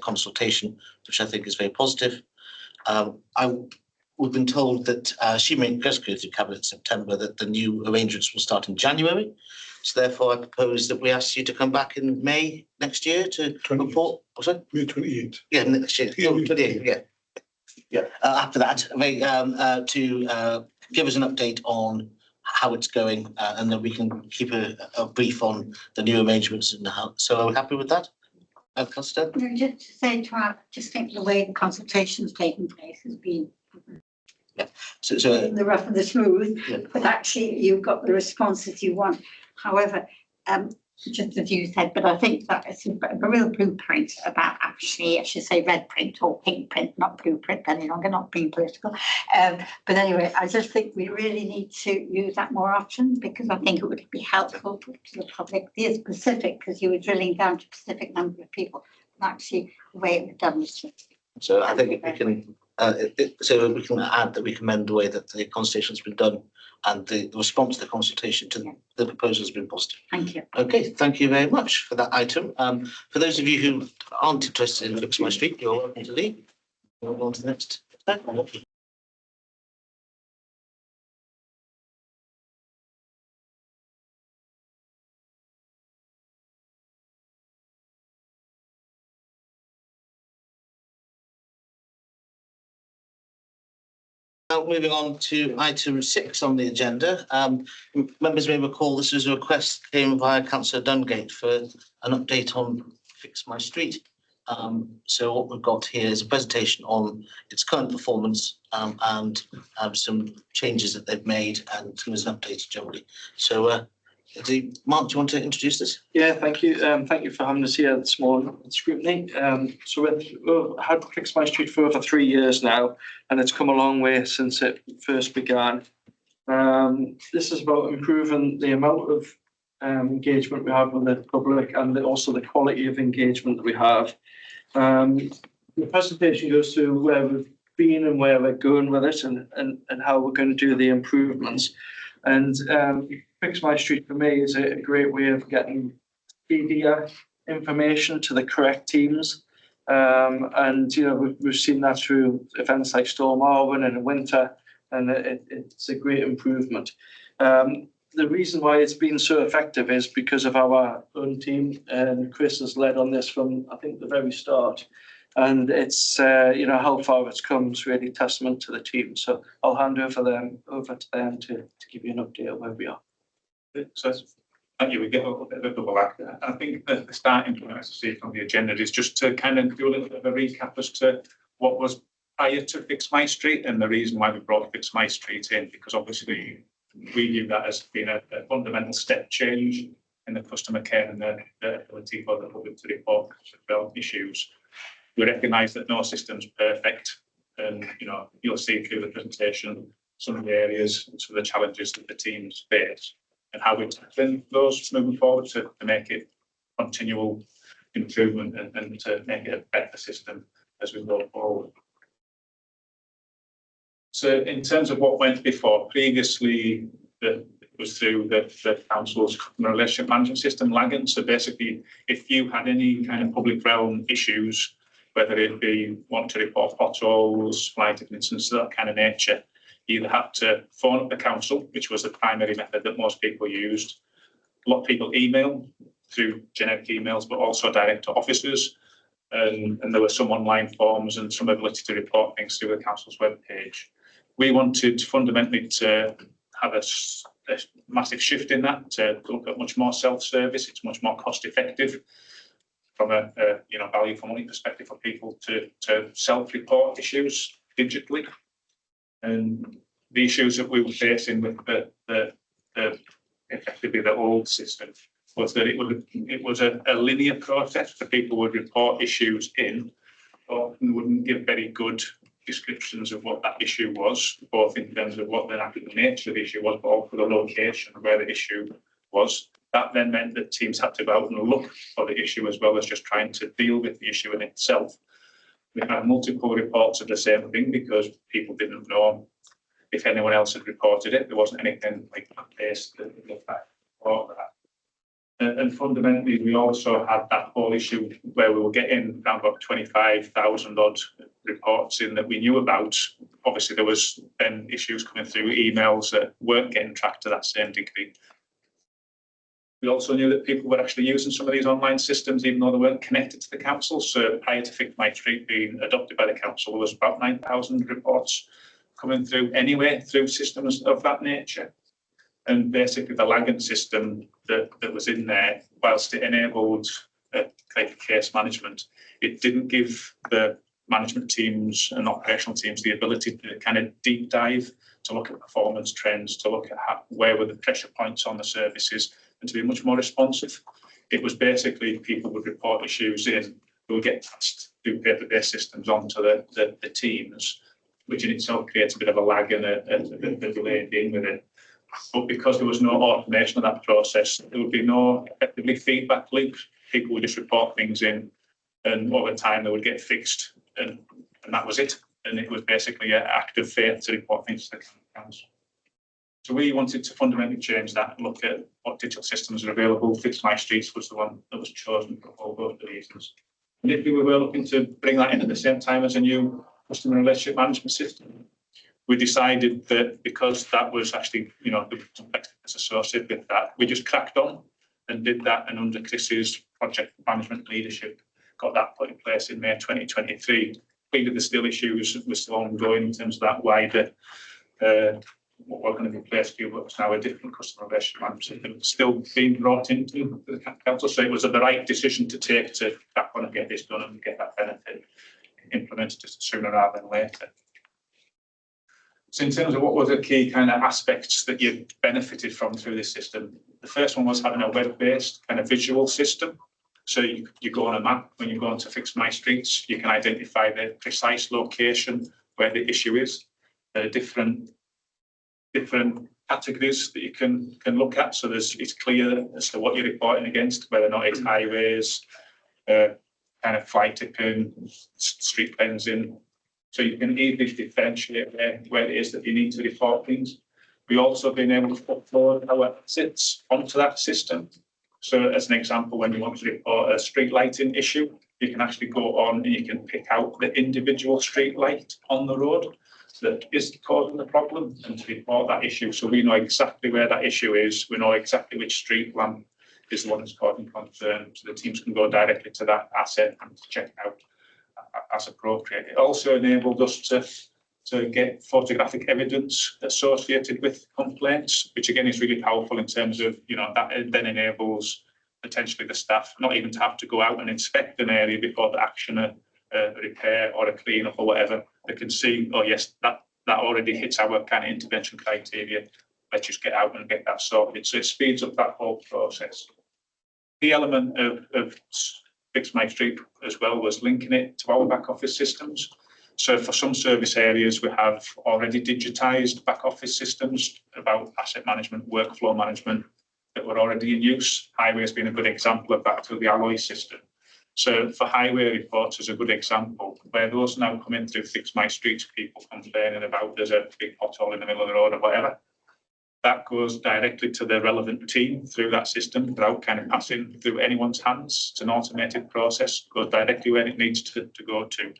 consultation, which I think is very positive. We've been told that she may just go through Cabinet in September, that the new arrangements will start in January. So therefore, I propose that we ask you to come back in May next year to report. Oh, sorry? May 28th. Yeah, next year. Yeah, 28th, yeah. After that, to give us an update on how it's going, and then we can keep a brief on the new arrangements and how. So are we happy with that? Councillor? No, just to say, just think the way the consultation's taking place has been So the rough and the smooth, yeah. but actually you've got the responses you want. However, just as you said, but I think that it's a real blueprint about actually, I should say red print or pink print, not blueprint any longer, not being political. But anyway, I just think we really need to use that more often, because I think it would be helpful to the public. Be specific, because you were drilling down to a specific number of people, and actually the way it was done was just. So I think if we can, so we can add that we commend the way that the consultation has been done, and the response to the consultation to the proposal has been positive. Thank you. Okay, thank you very much for that item. For those of you who aren't interested in Fix My Street, you're welcome to leave. We'll go on to the next. Now moving on to item 6 on the agenda. Members may recall this was a request came via Councillor Dungate for an update on Fix My Street. So what we've got here is a presentation on its current performance and some changes that they've made, and give us an update generally. So Mark, do you want to introduce this? Yeah, thank you. Thank you for having us here this morning at Scrutiny. So we've had Fix My Street for over 3 years now, and it's come a long way since it first began. This is about improving the amount of engagement we have with the public, and also the quality of engagement that we have. The presentation goes through where we've been and where we're going with it, and how we're going to do the improvements. And Fix My Street for me is a great way of getting media information to the correct teams. And you know, we've seen that through events like Storm Arwen in the winter, and it's a great improvement. The reason why it's been so effective is because of our own team, and Chris has led on this from, I think, the very start. And it's you know, how far it's come is really testament to the team. So I'll hand over to them to give you an update of where we are. So thank you. We get a little bit of a double act. I think that the starting point, as I say, on the agenda is just to kind of do a little bit of a recap as to what was prior to Fix My Street and the reason why we brought Fix My Street in, because obviously we view that as being a fundamental step change in the customer care and the ability for the public to report issues. We recognise that no system's perfect, and you know, you'll see through the presentation some of the areas, some of the challenges that the teams face, and how we're tackling those moving forward to make it continual improvement and to make it a better system as we go forward. So in terms of what went before, previously it was through the council's customer relationship management system, Lagan. So basically, if you had any kind of public realm issues, whether it be want to report potholes, flight incidents, that kind of nature, you either had to phone up the council, which was the primary method that most people used. A lot of people email through generic emails, but also direct to officers. And there were some online forms and some ability to report things through the council's webpage. We wanted fundamentally to have a massive shift in that, to look at much more self-service. It's much more cost-effective from a value for money perspective for people to self-report issues digitally. And the issues that we were facing with the effectively the old system was that it was a linear process. The people would report issues in, but wouldn't give very good descriptions of what that issue was, both in terms of what the actual nature of the issue was, but also the location of where the issue was. That then meant that teams had to go out and look for the issue as well as just trying to deal with the issue in itself. We had multiple reports of the same thing because people didn't know if anyone else had reported it. There wasn't anything like that based that looked at or that. And fundamentally, we also had that whole issue where we were getting around about 25,000 odd reports in that we knew about. Obviously, there was then issues coming through emails that weren't getting tracked to that same degree. We also knew that people were actually using some of these online systems, even though they weren't connected to the council. So prior to Fix My Street being adopted by the council, there was about 9,000 reports coming through anyway through systems of that nature. And basically the Lagan system that was in there, whilst it enabled case management, it didn't give the management teams and operational teams the ability to kind of deep dive, to look at performance trends, to look at where were the pressure points on the services, and to be much more responsive. It was basically people would report issues in, who would get passed through paper-based systems onto the teams, which in itself creates a bit of a lag and a delay in dealing with it. But because there was no automation of that process, there would be no effectively feedback loop. People would just report things in, and over time they would get fixed, and that was it. And it was basically an act of faith to report things to the council. So we wanted to fundamentally change that and look at what digital systems are available. Fix My Streets was the one that was chosen for all those reasons. And if we were looking to bring that in at the same time as a new customer relationship management system, we decided that because that was actually, the complexity associated with that, we just cracked on and did that. And under Chris's project management leadership, got that put in place in May 2023. Clearly, the still issues were still ongoing in terms of that wider, what we're going to be placed here, but it's now a different customer relationship management system still being brought into the council. So it was the right decision to take to crack on and get this done and get that benefit implemented just sooner rather than later. So in terms of what were the key kind of aspects that you benefited from through this system, the first one was having a web-based kind of visual system. So you go on a map, when you go on to Fix My Streets, you can identify the precise location where the issue is. There are different categories that you can look at. So it's clear as to what you're reporting against, whether or not it's highways, kind of fly tipping, street cleansing. So you can easily differentiate where it is that you need to report things. We've also been able to upload our assets onto that system. So as an example, when you want to report a street lighting issue, you can actually go on and you can pick out the individual street light on the road that is causing the problem and to report that issue. So we know exactly where that issue is. We know exactly which street lamp is the one that's causing concern. So the teams can go directly to that asset and check it out as appropriate. It also enabled us to get photographic evidence associated with complaints, which again is really powerful in terms of, that then enables potentially the staff not even to have to go out and inspect an area before the action a repair or a clean up or whatever. They can see, oh yes, that already hits our kind of intervention criteria. Let's just get out and get that sorted. So it speeds up that whole process. The element of Fix My Street as well was linking it to our back office systems. So for some service areas, we have already digitised back office systems about asset management, workflow management that were already in use. Highway has been a good example of that through the Alloy system. So for highway reports is a good example, where those now come in through Fix My Streets, people complaining about there's a big pothole in the middle of the road or whatever. That goes directly to the relevant team through that system without kind of passing through anyone's hands. It's an automated process, goes directly where it needs to go to.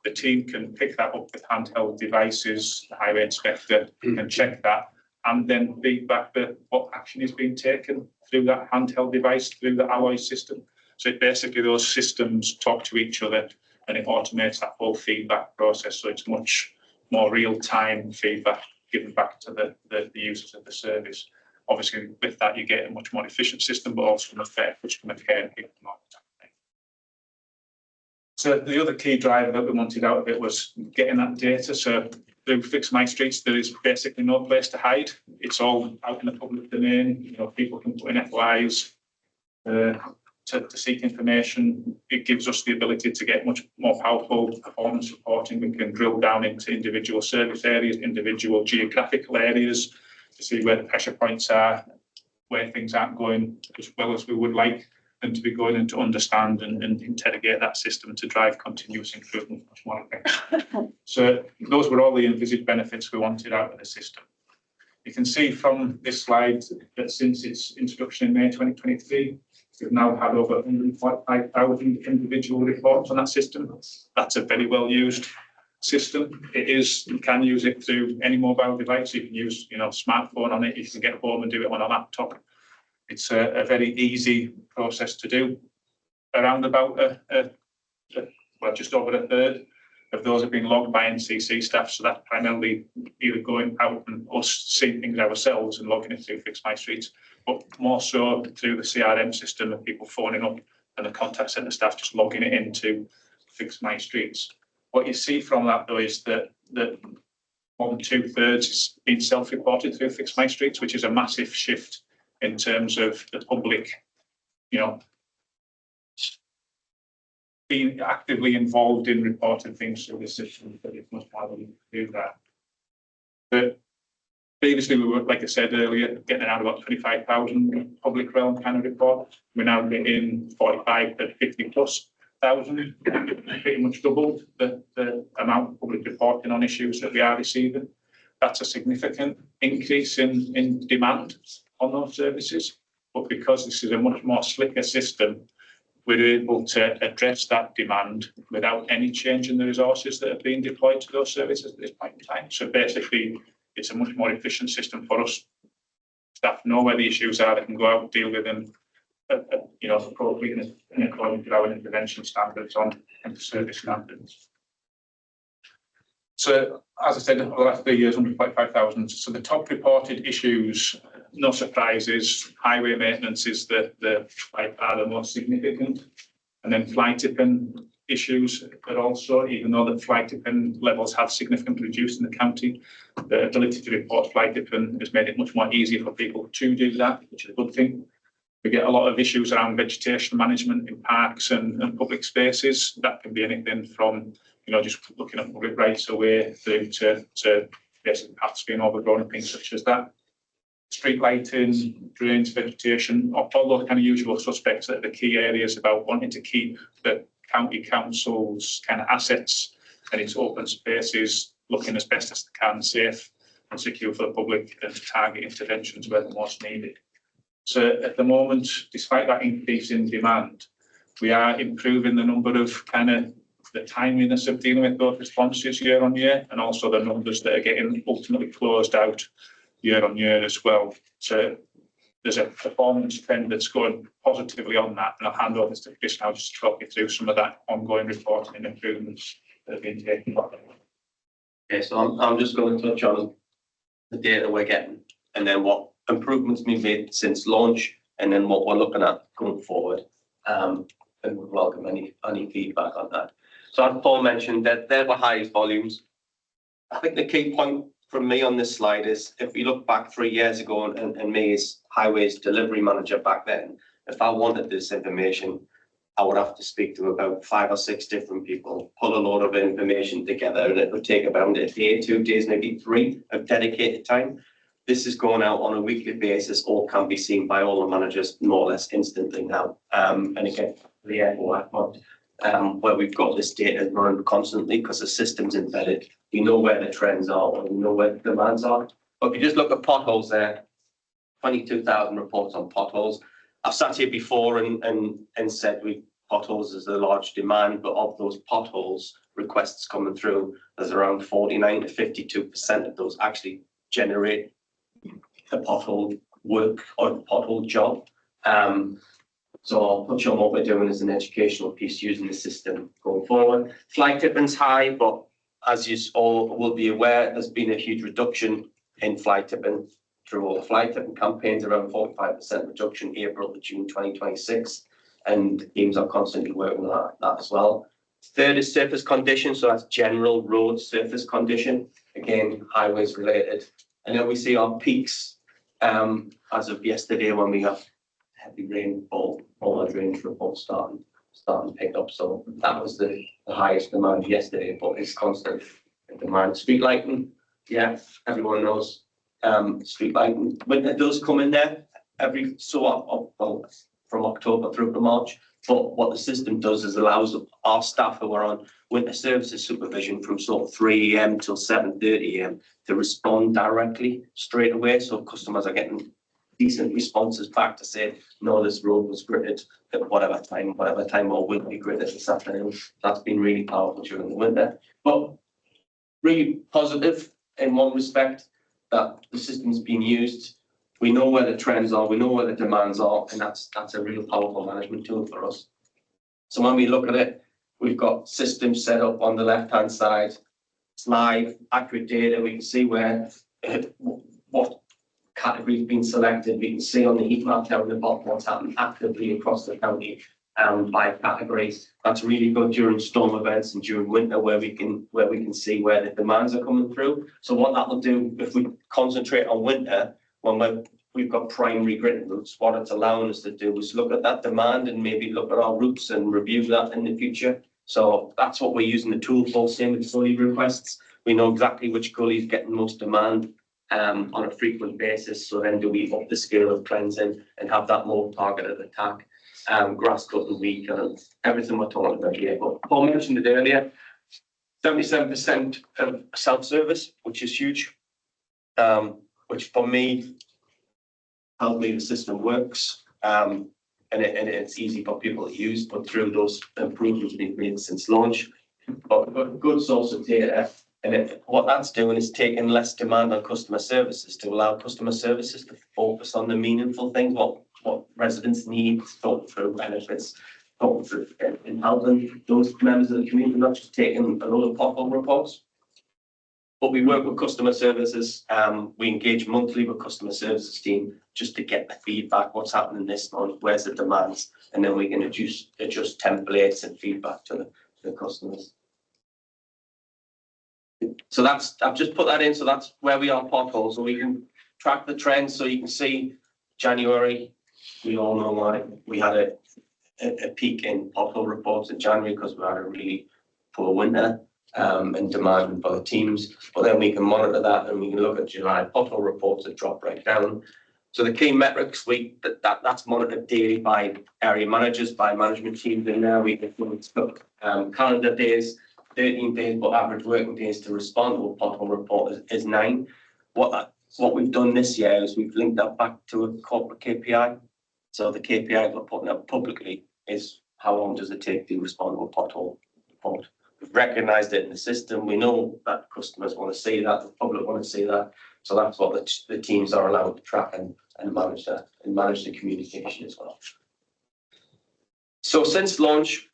The team can pick that up with handheld devices, the highway inspector can check that, and then feed back what action is being taken through that handheld device, through the Alloy system. So basically those systems talk to each other and it automates that whole feedback process. So it's much more real-time feedback given back to the users of the service. Obviously with that you get a much more efficient system, but also a fair customer care and people know what's happening. So the other key driver that we wanted out of it was getting that data. So through Fix My Streets, there is basically no place to hide. It's all out in the public domain. You know, people can put in FYs to seek information. It gives us the ability to get much more powerful performance reporting. We can drill down into individual service areas, individual geographical areas to see where the pressure points are, where things aren't going as well as we would like them to be going, and to understand and interrogate that system to drive continuous improvement much more effectively. So those were all the envisaged benefits we wanted out of the system. You can see from this slide that since its introduction in May 2023, we've now had over 145,000 individual reports on that system. That's a very well used system. You can use it through any mobile device. You can use, smartphone on it. You can get home and do it on a laptop. It's a very easy process to do. Around about just over a third of those have been logged by NCC staff. So that's primarily either going out and us seeing things ourselves and logging it through Fix My Streets, but more so through the CRM system and people phoning up and the contact centre staff just logging it into Fix My Streets. What you see from that though is that more than 2/3 is being self-reported through Fix My Streets, which is a massive shift in terms of the public, being actively involved in reporting things through the system, but it's much harder to do that. But previously, we were, like I said earlier, getting around about 25,000 public realm kind of reports. We're now getting 45 to 50 plus thousand, pretty much doubled the amount of public reporting on issues that we are receiving. That's a significant increase in demand on those services. But because this is a much more slicker system, we're able to address that demand without any change in the resources that are being deployed to those services at this point in time. So basically, it's a much more efficient system for us. Staff know where the issues are, they can go out and deal with them, appropriately and according to our intervention standards and service standards. So, as I said, over the last 3 years, 145,000. So the top reported issues, no surprises, highway maintenance is by far the most significant. And then fly tipping issues, but also, even though the fly tipping levels have significantly reduced in the county, the ability to report fly tipping has made it much more easier for people to do that, which is a good thing. We get a lot of issues around vegetation management in parks and public spaces. That can be anything from just looking at public rights away through to basically paths being overgrown and things such as that. Street lighting, drains, vegetation, all those kind of usual suspects that are the key areas about wanting to keep the county council's kind of assets and its open spaces looking as best as they can, safe and secure for the public, and to target interventions where they're most needed. So at the moment, despite that increase in demand, we are improving the number of the timeliness of dealing with those responses year on year, and also the numbers that are getting ultimately closed out year on year as well. So there's a performance trend that's going positively on that, and I'll hand over to Chris now just to talk you through some of that ongoing reporting and improvements that have been taken. Okay, so I'm just going to touch on the data we're getting, and then what improvements we've made since launch, and then what we're looking at going forward. And we welcome any feedback on that. So as Paul mentioned, that there were highest volumes. I think the key point from me on this slide is, if we look back 3 years ago and me as Highways delivery manager back then, if I wanted this information, I would have to speak to about 5 or 6 different people, pull a load of information together, and it would take about a day, 2 days, maybe 3 of dedicated time. This is going out on a weekly basis, or can be seen by all the managers more or less instantly now. And again, the airport, where we've got this data running constantly because the system's embedded. We know where the trends are, and we know where the demands are. But if you just look at potholes there, 22,000 reports on potholes. I've sat here before and said potholes is a large demand, but of those potholes requests coming through, there's around 49 to 52% of those actually generate a pothole work or a pothole job. So I'll touch on what we're doing as an educational piece using the system going forward. Fly tipping's high, but as you all will be aware, there's been a huge reduction in fly tipping through all the fly tipping campaigns, around 45% reduction April to June 2026. And teams are constantly working on that as well. Third is surface condition, so that's general road surface condition, again, highways related. And then we see our peaks as of yesterday when we got heavy rainfall, all our drainage reports starting to pick up. So that was the highest demand yesterday, but it's constant demand. Street lighting, yeah, everyone knows street lighting. When it does come in there, every so often, from October through to March. But what the system does is allows our staff who are on winter services supervision from sort of 3 AM till 7:30 AM to respond directly straight away. So customers are getting decent responses back to say, no, this road was gritted at whatever time or will be gritted this afternoon. That's been really powerful during the winter. But really positive in one respect that the system's been used. We know where the trends are, we know where the demands are, and that's a real powerful management tool for us. So when we look at it, we've got systems set up on the left-hand side. It's live, accurate data. We can see where what category's been selected. We can see on the heat map down the bottom what's happened actively across the county by categories. That's really good during storm events and during winter where we can see where the demands are coming through. So what that will do if we concentrate on winter, when we've got primary gritting routes, what it's allowing us to do is look at that demand and maybe look at our routes and review that in the future. So that's what we're using the tool for. Same with gully requests. We know exactly which gully is getting most demand on a frequent basis. So then do we up the scale of cleansing and have that more targeted attack, grass cutting, weed killing, everything we're talking about here. But Paul mentioned it earlier, 77% of self-service, which is huge. Which for me, helped me the system works, and it's easy for people to use, but through those improvements we've made since launch, but we've got a good source of data, and what that's doing is taking less demand on customer services to allow customer services to focus on the meaningful things, what residents need, thought through benefits, thought through and helping those members of the community, not just taking a load of pothole reports. But we work with customer services. We engage monthly with customer services team just to get the feedback. What's happening this month? Where's the demands? And then we can adjust templates and feedback to the customers. So I've just put that in. So that's where we are potholes. So we can track the trends. So you can see January. We all know why we had a peak in pothole reports in January because we had a really poor winter. And demand by the teams, but then we can monitor that and we can look at July pothole reports that drop right down. So the key metrics that's monitored daily by area managers, by management teams in there. We can look calendar days, 13 days, but average working days to respond to a pothole report is 9. What we've done this year is we've linked that back to a corporate KPI. So the KPI we're putting up publicly is how long does it take to respond to a pothole report. We've recognised it in the system. We know that customers want to see that, the public want to see that. So that's what the teams are allowed to track and manage that and manage the communication as well. So since launch,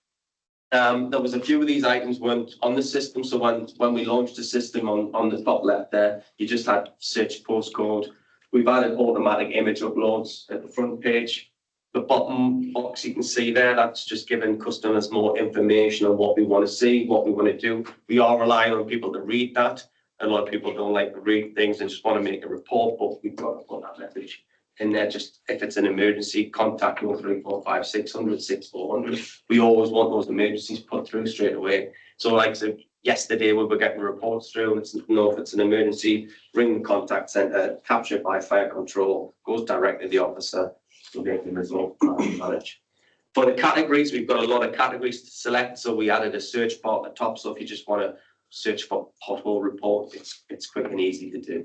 there was a few of these items weren't on the system. So when we launched the system on the top left there, you just had search postcode. We've added automatic image uploads at the front page. The bottom box you can see there, that's just giving customers more information on what we want to see, what we want to do. We are relying on people to read that. A lot of people don't like to read things and just want to make a report, but we've got to put that message in there. Just if it's an emergency, contact 0345 600 6400. We always want those emergencies put through straight away. So like I said, yesterday we were getting reports through, and if it's an emergency, ring the contact centre, capture it by fire control, goes directly to the officer. So they can resolve and manage. For the categories, we've got a lot of categories to select, so we added a search bar at the top. So if you just want to search for pothole report, it's quick and easy to do.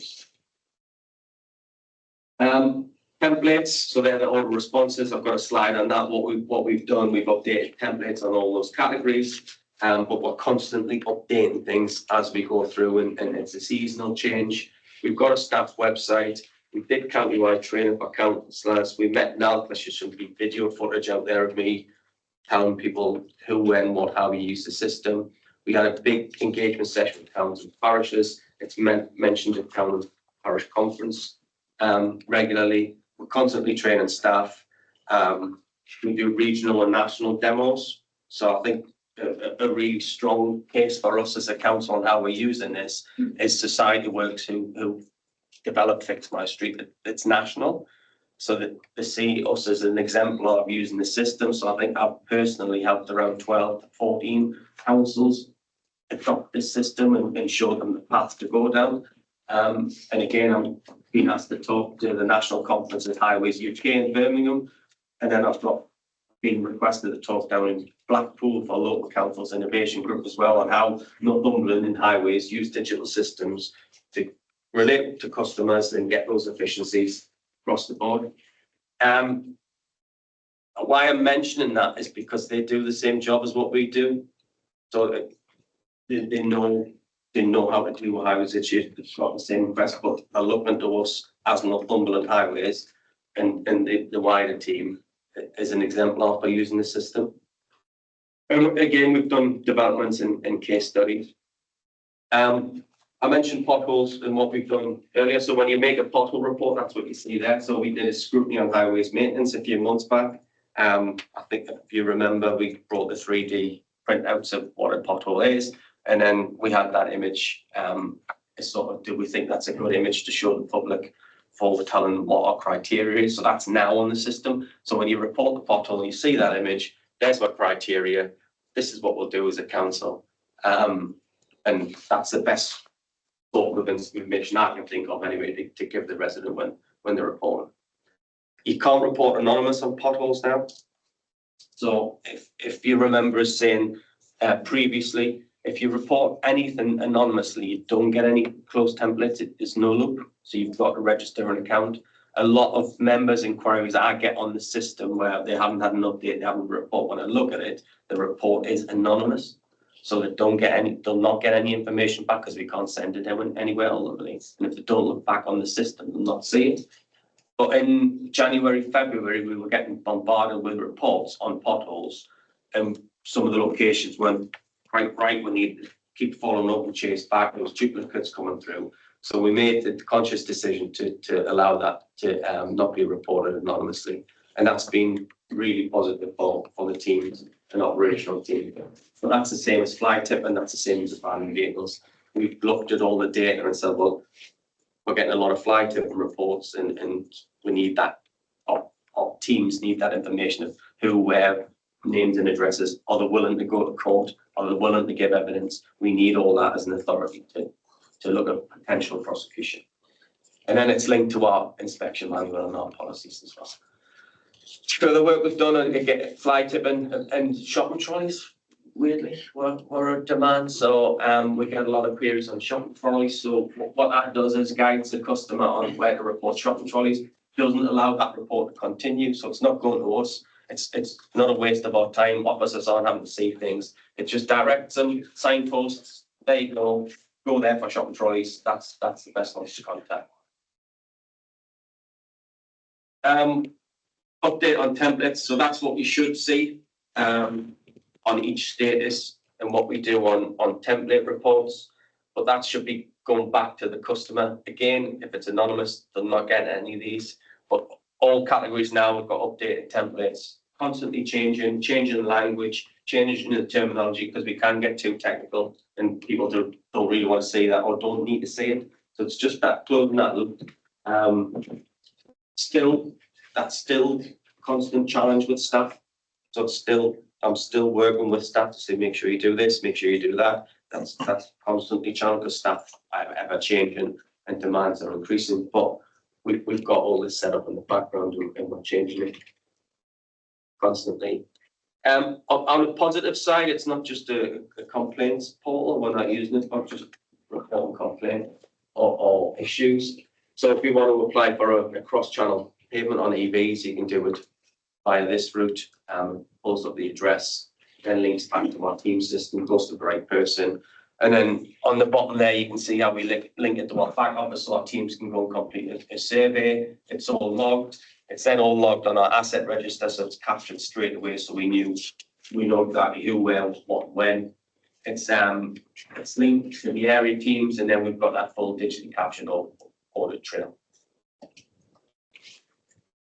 Templates, so they're the order responses. I've got a slide on that. What we've done, we've updated templates on all those categories, but we're constantly updating things as we go through, and it's a seasonal change. We've got a staff website. We did countywide training for councillors. We met now, there should be video footage out there of me telling people who, when, what, how we use the system. We had a big engagement session with towns and parishes. It's mentioned at town and parish conference regularly. We're constantly training staff. We do regional and national demos. So I think a really strong case for us as a council on how we're using this is Society Works, who developed Fix My Street. It's national, so that they see us as an exemplar of using the system. So I think I've personally helped around 12 to 14 councils adopt this system and show them the path to go down. And again, I'm being asked to talk to the National Conference at Highways UK in Birmingham, and then I've been requested to talk down in Blackpool for local councils innovation group as well on how Northumberland and Highways use digital systems to relate to customers and get those efficiencies across the board. Why I'm mentioning that is because they do the same job as what we do, so they know how to do highways issues. They've got the same request, but are looking to us as Northumberland Highways and the wider team as an exemplar for using the system. And again, we've done developments and case studies. I mentioned potholes and what we've done earlier. So when you make a pothole report, that's what you see there. So we did a scrutiny on highways maintenance a few months back. I think if you remember, we brought the 3D printouts of what a pothole is. And then we had that image as sort of, do we think that's a good image to show the public for telling them what our criteria is? So that's now on the system. So when you report the pothole and you see that image, there's what criteria. This is what we'll do as a council. And that's the best sort of information I can think of anyway to give the resident when they're reporting. You can't report anonymous on potholes now. So if you remember us saying previously, if you report anything anonymously, you don't get any closed templates. It's no loop. So you've got to register an account. A lot of members' inquiries I get on the system where they haven't had an update, they haven't report. When I look at it, the report is anonymous. So they they'll not get any information back because we can't send it anywhere ultimately. And if they don't look back on the system, they'll not see it. But in January, February, we were getting bombarded with reports on potholes, and some of the locations weren't quite right. We need to keep following up and chase back. There was duplicates coming through. So we made the conscious decision to allow that to not be reported anonymously. And that's been really positive for the teams and operational team. So that's the same as fly tip, and that's the same as abandoned vehicles. We've looked at all the data and said, well, we're getting a lot of fly tip reports, and we need that. Our teams need that information of who, where, names and addresses. Are they willing to go to court? Are they willing to give evidence? We need all that as an authority to look at potential prosecution. And then it's linked to our inspection manual and our policies as well. Further work we've done on fly tipping and shopping trolleys, weirdly, were a demand. So we get a lot of queries on shopping trolleys. So what that does is guides the customer on where to report shopping trolleys. Doesn't allow that report to continue. So it's not going to us. It's not a waste of our time. Officers aren't having to see things. It just directs them, signposts. There you go. Go there for shopping trolleys. That's the best ones to contact. Update on templates. So that's what you should see on each status and what we do on template reports. But that should be going back to the customer. Again, if it's anonymous, they'll not get any of these. But all categories now have got updated templates, constantly changing the language, changing the terminology, because we can get too technical and people don't really want to see that or don't need to see it. So it's just that closing that loop. That's still a constant challenge with staff. So I'm still working with staff to say, make sure you do this, make sure you do that. That's constantly challenged because staff are ever changing and demands are increasing. But we've got all this set up in the background and we're changing it constantly. On the positive side, it's not just a complaints portal. We're not using it for just report complaint or issues. So if you want to apply for a cross-channel payment on EVs, you can do it via this route. Pulls up the address, then links back to our team system, goes to the right person. And then on the bottom there, you can see how we link it to our back office, so our teams can go and complete a survey. It's all logged. It's then all logged on our asset register, so it's captured straight away. So we know exactly who, where, what, when. It's linked to the area teams, and then we've got that full digitally captured audit trail.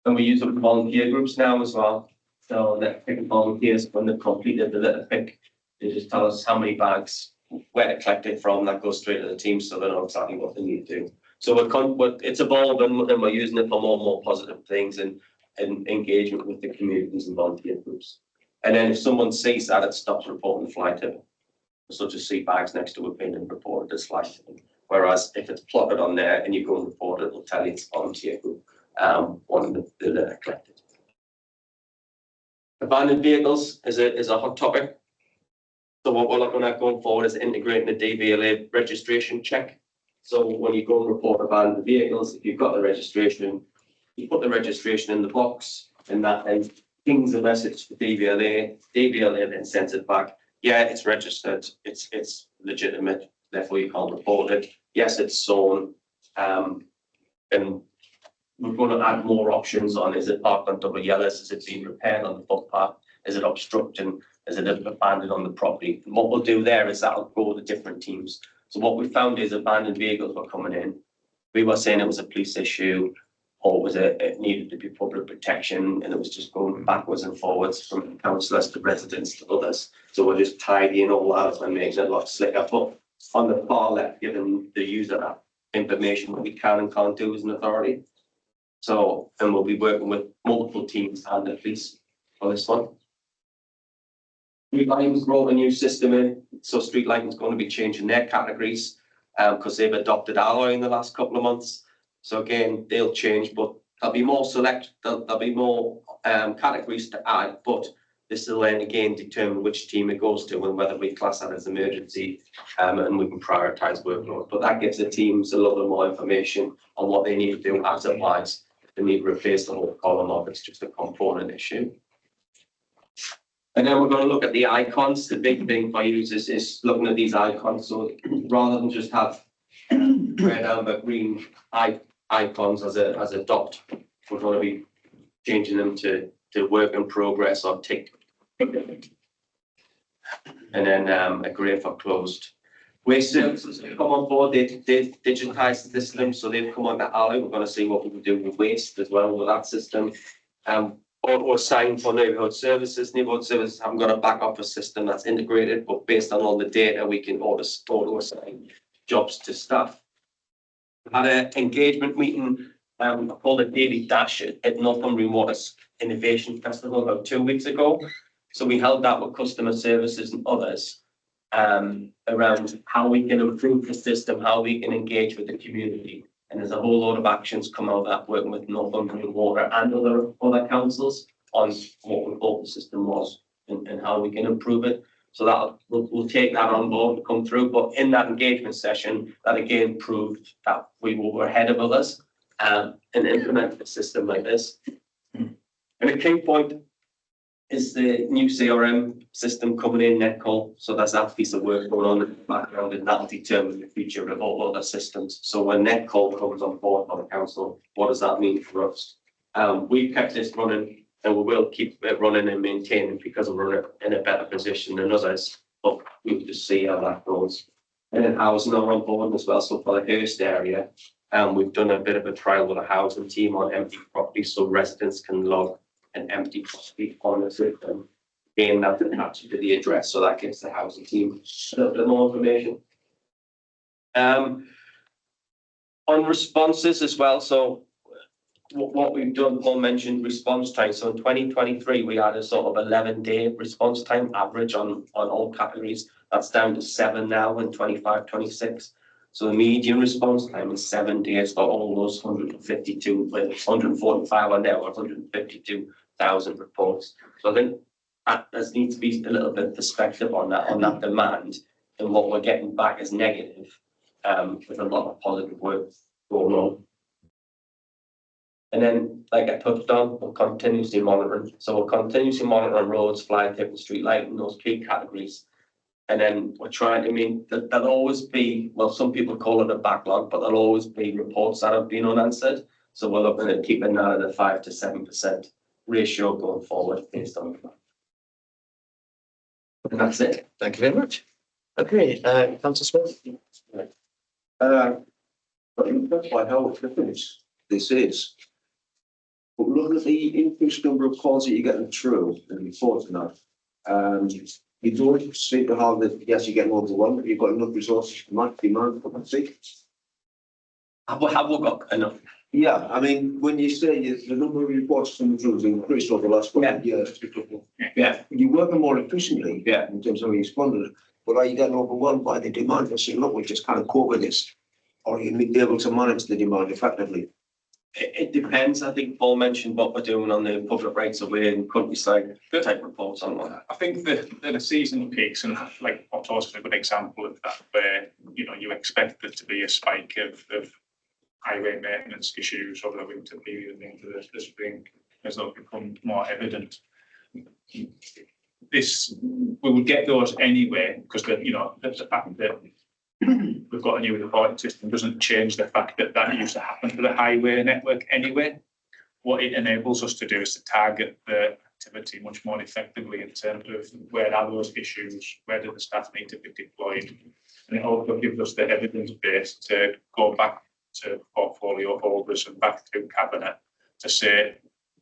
And we use it for volunteer groups now as well. So that pick volunteers, when they've completed the little pick, they just tell us how many bags, where to collect it from. That goes straight to the team, so they know exactly what they need to do. So it's evolving, and we're using it for more and more positive things and engagement with the communities and volunteer groups. And then if someone sees that, it stops reporting fly tipping. So just see bags next to it being reported as fly tipping. Whereas if it's plotted on there and you go and report it, it'll tell you it's volunteer group wanting the litter collected. Abandoned vehicles is a hot topic. So what we're looking at going forward is integrating the DVLA registration check. So when you go and report abandoned vehicles, if you've got the registration, you put the registration in the box, and that then pings a message to DVLA. DVLA then sends it back. Yeah, it's registered. It's legitimate. Therefore, you can't report it. Yes, it's sown. And we're going to add more options on. Is it parked on double yellows? Is it being repaired on the footpath? Is it obstructing? Is it abandoned on the property? And what we'll do there is that'll go to different teams. So what we found is abandoned vehicles were coming in. We were saying it was a police issue, or was it needed to be public protection, and it was just going backwards and forwards from councillors to residents to others. So we're just tidying all that up and making it a lot slicker. But on the far left, giving the user that information what we can and can't do as an authority. So, and we'll be working with multiple teams and the police for this one. Street lighting's brought a new system in, so street lighting's going to be changing their categories because they've adopted alloy in the last couple of months. So again, they'll change, but there'll be more there'll be more categories to add, but this will then again determine which team it goes to and whether we class that as emergency and we can prioritise workload. But that gives the teams a little bit more information on what they need to do as applies. If they need to replace the whole column or if it's just a component issue. And then we're going to look at the icons. The big thing for users is looking at these icons. So rather than just have red, amber, green icons as a dot, we're going to be changing them to work in progress or tick. And then a grey for closed. Waste services have come on board. They've digitised the system, so they've come on to Alley. We're going to see what we can do with waste as well with that system. Auto assign for neighbourhood services. Neighbourhood services haven't got a back office system that's integrated, but based on all the data, we can auto assign jobs to staff. Had an engagement meeting called a Daily Dash at Northumbrian Water's Innovation Festival about 2 weeks ago. So we held that with customer services and others around how we can improve the system, how we can engage with the community. And there's a whole lot of actions come out of that, working with Northumbrian Water and other councils on what we thought the system was and how we can improve it. So that we'll take that on board, come through. But in that engagement session, that again proved that we were ahead of others and implemented a system like this. And a key point is the new CRM system coming in, Netcall. So there's that piece of work going on in the background, and that'll determine the future of all other systems. So when Netcall comes on board for the council, what does that mean for us? We've kept this running, and we will keep it running and maintaining because we're in a better position than others. But we'll just see how that goes. And then housing are on board as well. So for the Hurst area, we've done a bit of a trial with a housing team on empty properties, so residents can log an empty property on the system. Again, that's attached to the address, so that gives the housing team a little bit more information. On responses as well, so what we've done, Paul mentioned response time. So in 2023, we had a sort of 11-day response time average on all categories. That's down to 7 now in 25-26. So the median response time is 7 days for all those 145 on there, or 152 1,000 reports. So I think there needs to be a little bit of perspective on that demand and what we're getting back as negative, with a lot of positive work going on. And then, like I touched on, we're continuously monitoring. So we're continuously monitoring roads, fly tip and street lighting, those key categories. And then we're trying to, there'll always be, well, some people call it a backlog, but there'll always be reports that have been unanswered. So we're looking at keeping that at a 5 to 7% ratio going forward based on that. And that's it. Thank you very much. Okay, Councillor Smith. That's quite how different this is. But looking at the increased number of calls that you're getting through and reports and that, you don't seem to have that, yes, you're getting overwhelmed, but you've got enough resources to match demand for the Have we got enough? Yeah, I mean, when you say the number of reports coming through has increased over the last couple of years, Yeah. you're working more efficiently, Yeah. in terms of responding. But are you getting overwhelmed by the demand and saying, look, we just can't cope with this? Or are you able to manage the demand effectively? It depends. I think Paul mentioned what we're doing on the public rights of way and countryside type reports on that. I think the seasonal peaks, and like Otto's is a good example of that, where you expect there to be a spike of highway maintenance issues over the winter period and into the spring as they'll become more evident. We would get those anyway, because there's the fact that we've got a new reporting system doesn't change the fact that used to happen to the highway network anyway. What it enables us to do is to target the activity much more effectively in terms of where are those issues, where do the staff need to be deployed, and it also gives us the evidence base to go back to portfolio holders and back to cabinet to say,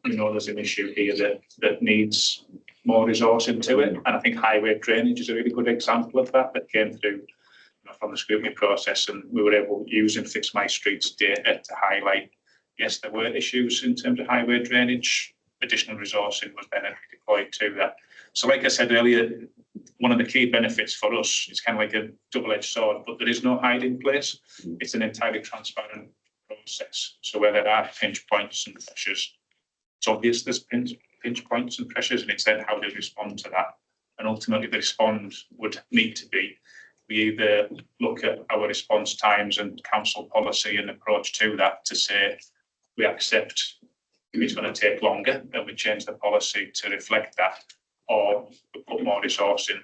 there's an issue here that needs more resource into it. And I think highway drainage is a really good example of that came through from the scrutiny process, and we were able, using Fix My Streets data, to highlight, yes, there were issues in terms of highway drainage. Additional resourcing was then deployed to that. So like I said earlier, one of the key benefits for us is kind of like a double-edged sword, but there is no hiding place. It's an entirely transparent process. So where there are pinch points and pressures, it's obvious there's pinch points and pressures, and it's then how they respond to that. And ultimately the response would need to be, we either look at our response times and council policy and approach to that to say we accept if it's going to take longer, then we change the policy to reflect that, or we put more resource in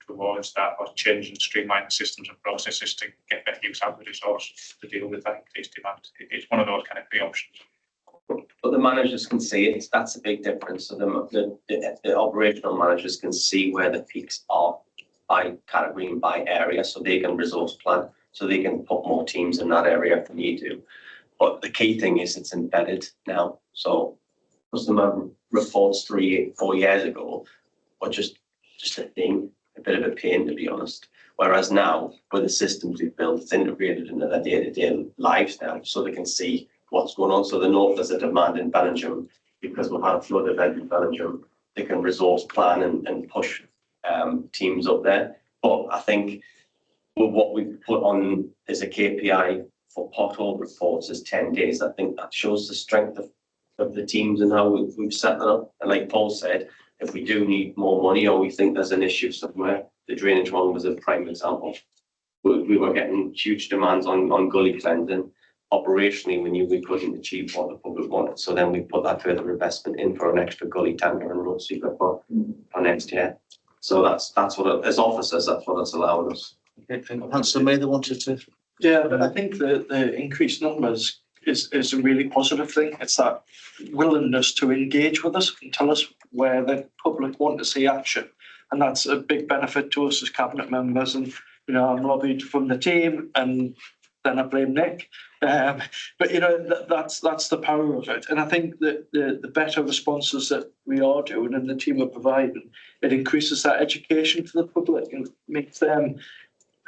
towards that, or change and streamline the systems and processes to get better use out of the resource to deal with that increased demand. It's one of those kind of three options. But the managers can see it. That's a big difference. So the operational managers can see where the peaks are by category and by area, so they can resource plan, so they can put more teams in that area if they need to. But the key thing is it's embedded now. So customer reports 3 or 4 years ago were just a thing, a bit of a pain, to be honest. Whereas now, with the systems we've built, it's integrated into their day-to-day lives now, so they can see what's going on. So they know if there's a demand in Bellingham, because we've had a flood event in Bellingham, they can resource plan and push teams up there. But I think with what we've put on as a KPI for pothole reports is 10 days. I think that shows the strength of the teams and how we've set that up. And like Paul said, if we do need more money or we think there's an issue somewhere, the drainage one was a prime example. We were getting huge demands on gully cleansing. Operationally, we knew we couldn't achieve what the public wanted. So then we put that further investment in for an extra gully tender and road sweeper for next year. So that's what, as officers, that's what it's allowing us. Councillor May, they wanted to. Yeah, but I think the increased numbers is a really positive thing. It's that willingness to engage with us and tell us where the public want to see action. And that's a big benefit to us as cabinet members. And, I'm lobbied from the team and then I blame Nick. But, that's the power of it. And I think that the better responses that we are doing and the team are providing, it increases that education for the public and makes them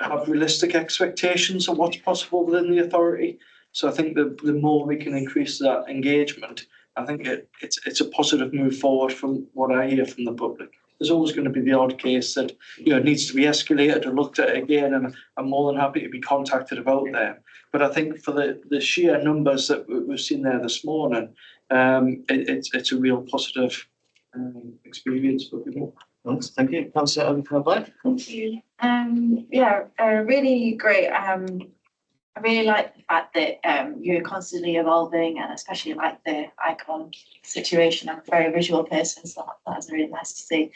have realistic expectations of what's possible within the authority. So I think the more we can increase that engagement, I think it's a positive move forward from what I hear from the public. There's always going to be the odd case that it needs to be escalated or looked at again, and I'm more than happy to be contacted about them. But I think for the sheer numbers that we've seen there this morning, it's a real positive experience for people. Thanks, thank you. Councillor Black. Thank you. Really great. I really like the fact that you're constantly evolving, and especially like the icon situation. I'm a very visual person, so that's really nice to see.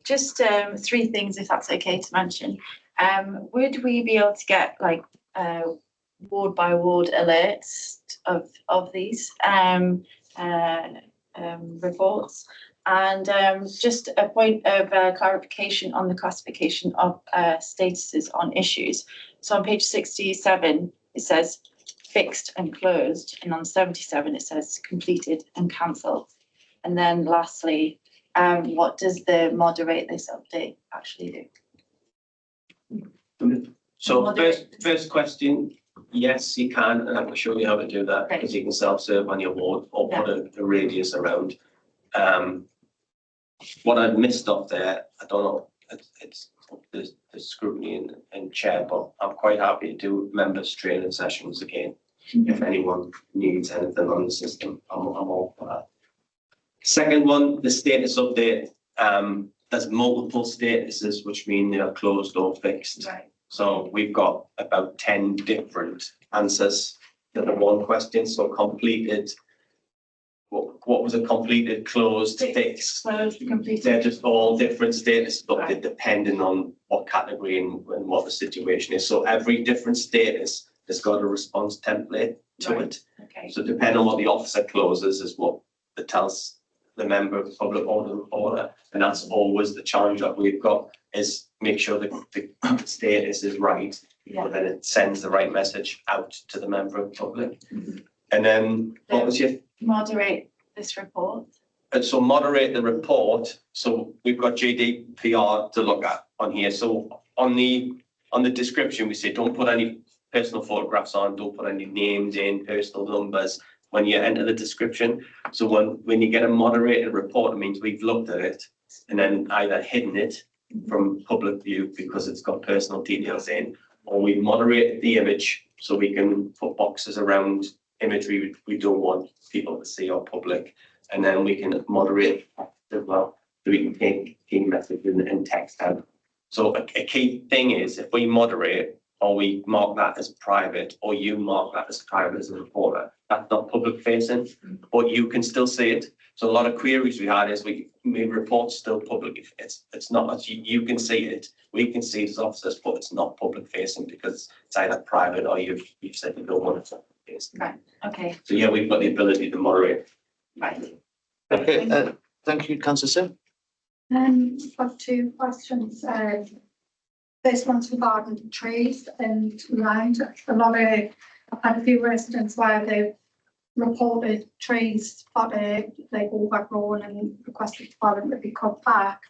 Just 3 things, if that's okay to mention. Would we be able to get like ward by ward alerts of these reports? And just a point of clarification on the classification of statuses on issues. So on page 67, it says fixed and closed, and on 77, it says completed and cancelled. And then lastly, what does the moderate this update actually do? So first question, yes, you can, and I can show you how to do that, because you can self-serve on your ward or put a radius around. What I've missed off there, I don't know, it's the scrutiny and chair, but I'm quite happy to do members training sessions again. If anyone needs anything on the system, I'm all for that. Second one, the status update. There's multiple statuses, which mean they are closed or fixed. Right. So we've got about 10 different answers to the one question. So completed. What was a completed, closed, fixed? Closed, completed. They're just all different statuses, but they're depending on what category and what the situation is. So every different status has got a response template to it. Okay. So depending on what the officer closes is what it tells the member of the public order. And that's always the challenge that we've got, is make sure that the status is right, but then it sends the right message out to the member of the public. And then what was your... Moderate this report. And so moderate the report. So we've got GDPR to look at on here. So on the description, we say don't put any personal photographs on, don't put any names in, personal numbers when you enter the description. So when you get a moderated report, it means we've looked at it and then either hidden it from public view because it's got personal details in, or we moderate the image so we can put boxes around imagery we don't want people to see or public, and then we can moderate as well, so we can take key messages and text out. So a key thing is, if we moderate or we mark that as private, or you mark that as private as a reporter, that's not public facing, but you can still see it. So a lot of queries we had is we report still public. It's not, you can see it, we can see it as officers, but it's not public facing because it's either private or you've said you don't want it to. Right. Okay. So yeah, we've got the ability to moderate. Right. Okay. Thank you, Councillor Sim. I've got 2 questions. This one's regarding trees and land. I've had a few residents where they've reported trees that they've overgrown and requested for them to be cut back.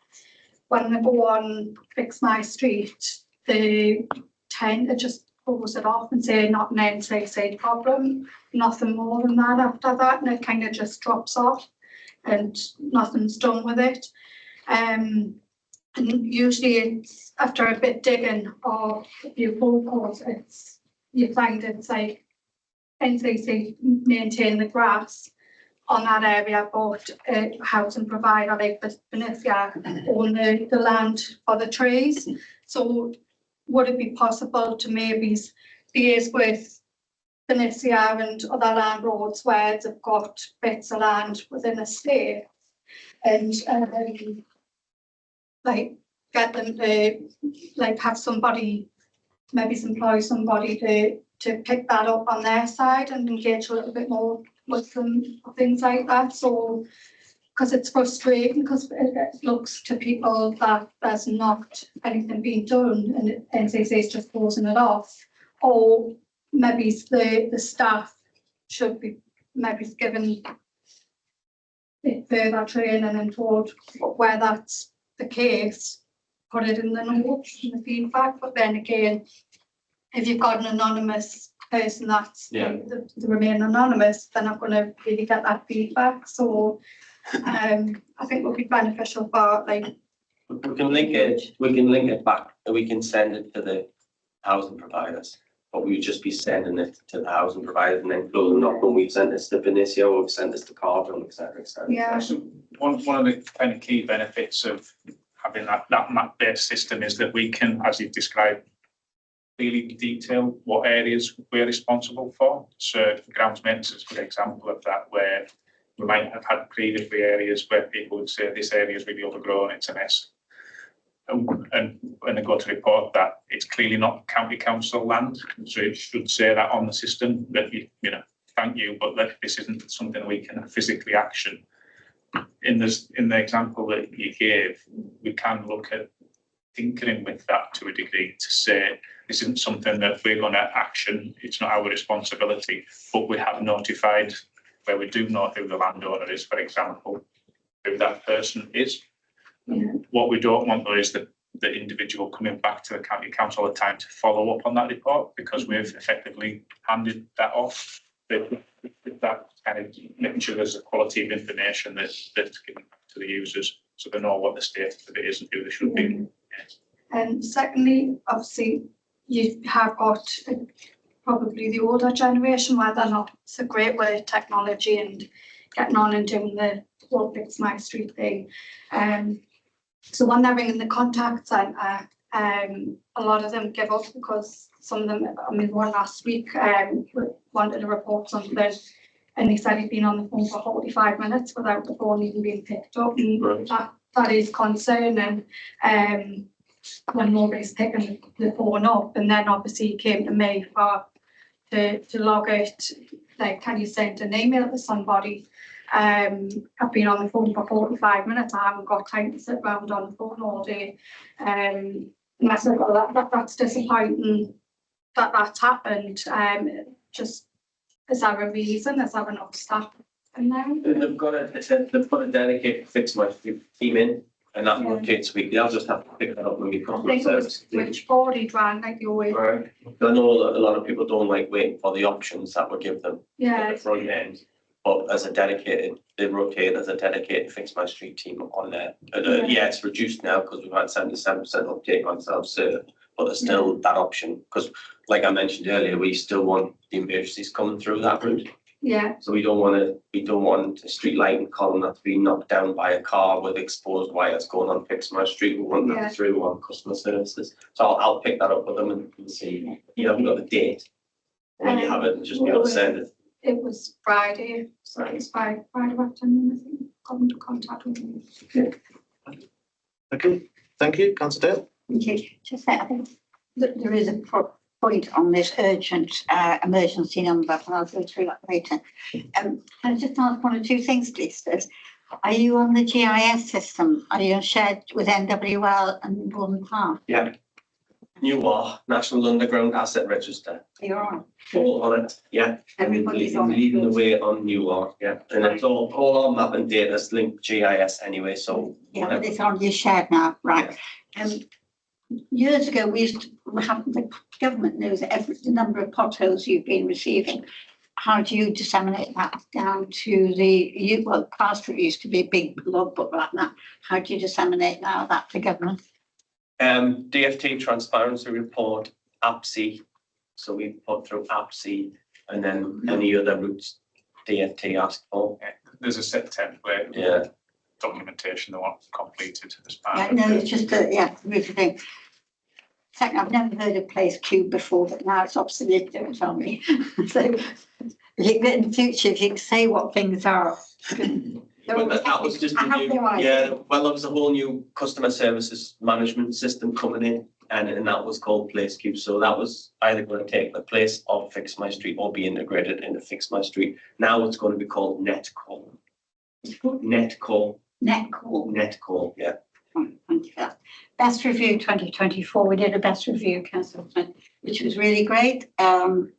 When they go on Fix My Street, they tend to just close it off and say not an NCC problem, nothing more than that after that, and it kind of just drops off and nothing's done with it. And usually it's after a bit digging or a few phone calls, you find it's like NCC maintain the grass on that area, but housing provider like Benicia own the land for the trees. So would it be possible to maybe liaise with Benicia and other landlords where they've got bits of land within a state and like get them to like have somebody, maybe employ somebody to pick that up on their side and engage a little bit more with them, things like that. So because it's frustrating, because it looks to people that there's not anything being done and NCC is just closing it off, or maybe the staff should be maybe given further training and told where that's the case, put it in the notes, in the feedback. But then again, if you've got an anonymous person that's they remain anonymous, they're not going to really get that feedback. So I think it would be beneficial for like we can link it back and we can send it to the housing providers. but we would just be sending it to the housing provider and then closing up when we've sent this to Benicio or we've sent this to Carbon, et cetera, et cetera. Yeah. So one of the kind of key benefits of having that map-based system is that we can, as you've described, really detail what areas we're responsible for. So grounds maintenance is a good example of that, where we might have had previously areas where people would say this area is really overgrown, it's a mess. And when they go to report that, it's clearly not county council land, so it should say that on the system that you know, thank you, but that this isn't something we can physically action. In the example that you gave, we can look at tinkering with that to a degree to say this isn't something that we're going to action. It's not our responsibility, but we have notified where we do know who the landowner is, for example, who that person is. What we don't want though is the individual coming back to the county council at time to follow up on that report, because we've effectively handed that off. That kind of making sure there's a quality of information that's given back to the users, so they know what the status of it is and who they should be. And secondly, obviously, you have got probably the older generation where they're not so great with technology and getting on and doing the whole Fix My Street thing. So when they're ringing the contact centre, a lot of them give up because some of them, I mean, one last week wanted to report something and he said he'd been on the phone for 45 minutes without the phone even being picked up. And that is concerning when nobody's picking the phone up. And then obviously he came to me to log it, like, can you send an email to somebody? I've been on the phone for 45 minutes. I haven't got time to sit around on the phone all day. And I said, well, that's disappointing that that's happened. Just, is there a reason? Is there enough staff in there? They've got a dedicated Fix My Street team in, and that rotates weekly. I'll just have to pick that up when we come to the service. Which body ran like you always. Right. I know that a lot of people don't like waiting for the options that we give them at the front end. But as a dedicated, they rotate as a dedicated Fix My Street team on there. Yeah, it's reduced now because we've had 77% uptake on self-serve, but there's still that option because, like I mentioned earlier, we still want the emergencies coming through that route. Yeah. So we don't want a street lighting column that's been knocked down by a car with exposed wires going on Fix My Street. We want that through on customer services. So I'll pick that up with them and see. You haven't got the date when you have it, and just be able to send it. It was Friday, so it's Friday afternoon, I think, come into contact with me. Okay, thank you, Councillor Dale. Thank you. Just say, I think that there is a point on this urgent emergency number, and I'll go through that later. I just ask one or two things, please. Are you on the GIS system? Are you shared with NWL and Borden Park? Yeah. NUAR, National Underground Asset Register. You're on. All on it, yeah. Everybody's on it. Leading the way on NUAR, yeah. And it's all our map and data is linked GIS anyway, so. Yeah, but it's on your shared now, right? Years ago, the government knows the number of potholes you've been receiving. How do you disseminate that down to Plaster used to be a big logbook like that. How do you disseminate now that to government? DFT Transparency Report, APSI. So we put through APSI and then any other routes DFT asked for. Yeah, there's a set template. Documentation that wants completed as part of it. It's just really thing. Second, I've never heard of Place Cube before, but now it's obsolete, don't tell me. So if you get in the future, if you can say what things are. Well, that was just well, there was a whole new customer services management system coming in, and that was called Place Cube. So that was either going to take the place of Fix My Street or be integrated into Fix My Street. Now it's going to be called Netcall. Netcall, yeah. Thank you for that. Best Review 2024, we did a Best Review, Councillor, which was really great. And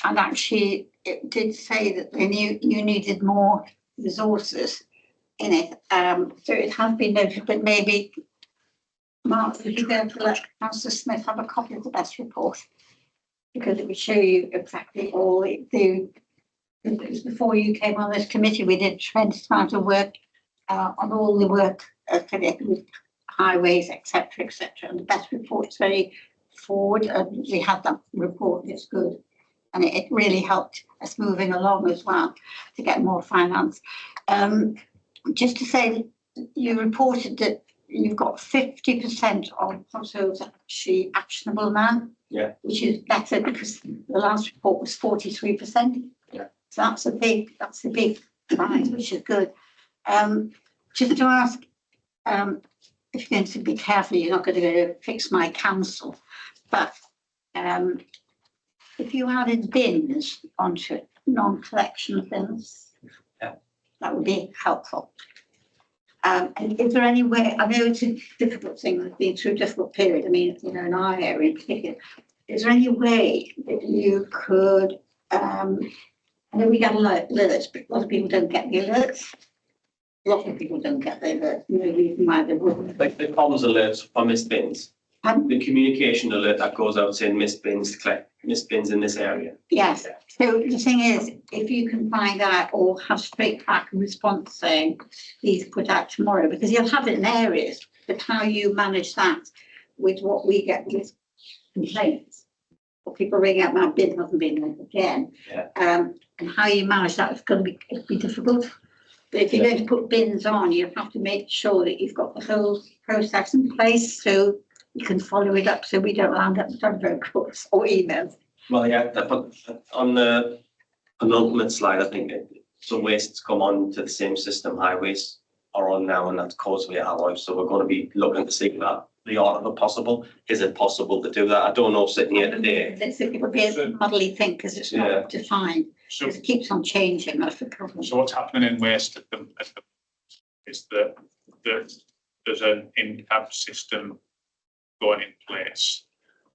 actually, it did say that you needed more resources in it. So it has been noted, but maybe, Mark, would you be able to let Councillor Smith have a copy of the Best Report? Because it would show you exactly all before you came on this committee, we did a tremendous amount of work on all the work connected with highways, etc., etc. And the Best Report is very forward, and we had that report, it's good. And it really helped us moving along as well to get more finance. Just to say, you reported that you've got 50% of households actually actionable now. Yeah. Which is better because the last report was 43%. Yeah. So that's a big rise, which is good. Just to ask, if you're going to be careful, you're not going to go to fix my council, but if you added bins onto it, non-collection bins, yeah, that would be helpful. And is there any way, I know it's a difficult thing, we've been through a difficult period, I mean, you know, in our area in particular, is there any way that you could, I know we get alerts, but a lot of people don't get the alerts. A lot of people don't get the alerts, no reason why they wouldn't. Like the comms alerts for missed bins. And the communication alert that goes out saying missed bins, collect missed bins in this area. yes, so the thing is, if you can find out or have straight back response saying, please put out tomorrow, because you'll have it in areas, but how you manage that with what we get with complaints. Or people ring out, my bin hasn't been there again. Yeah. And how you manage that is going to be difficult. But if you're going to put bins on, you have to make sure that you've got the whole process in place so you can follow it up so we don't land up with phone calls or emails. Well, yeah, on the penultimate slide, I think some wastes come on to the same system highways are on now, and that's causeway alloys. So we're going to be looking to see that the art of it possible. Is it possible to do that? I don't know sitting here today. It would be a muddly thing because it's not defined. So, It keeps on changing. That's the problem. so what's happening in waste is that there's an in-cab system going in place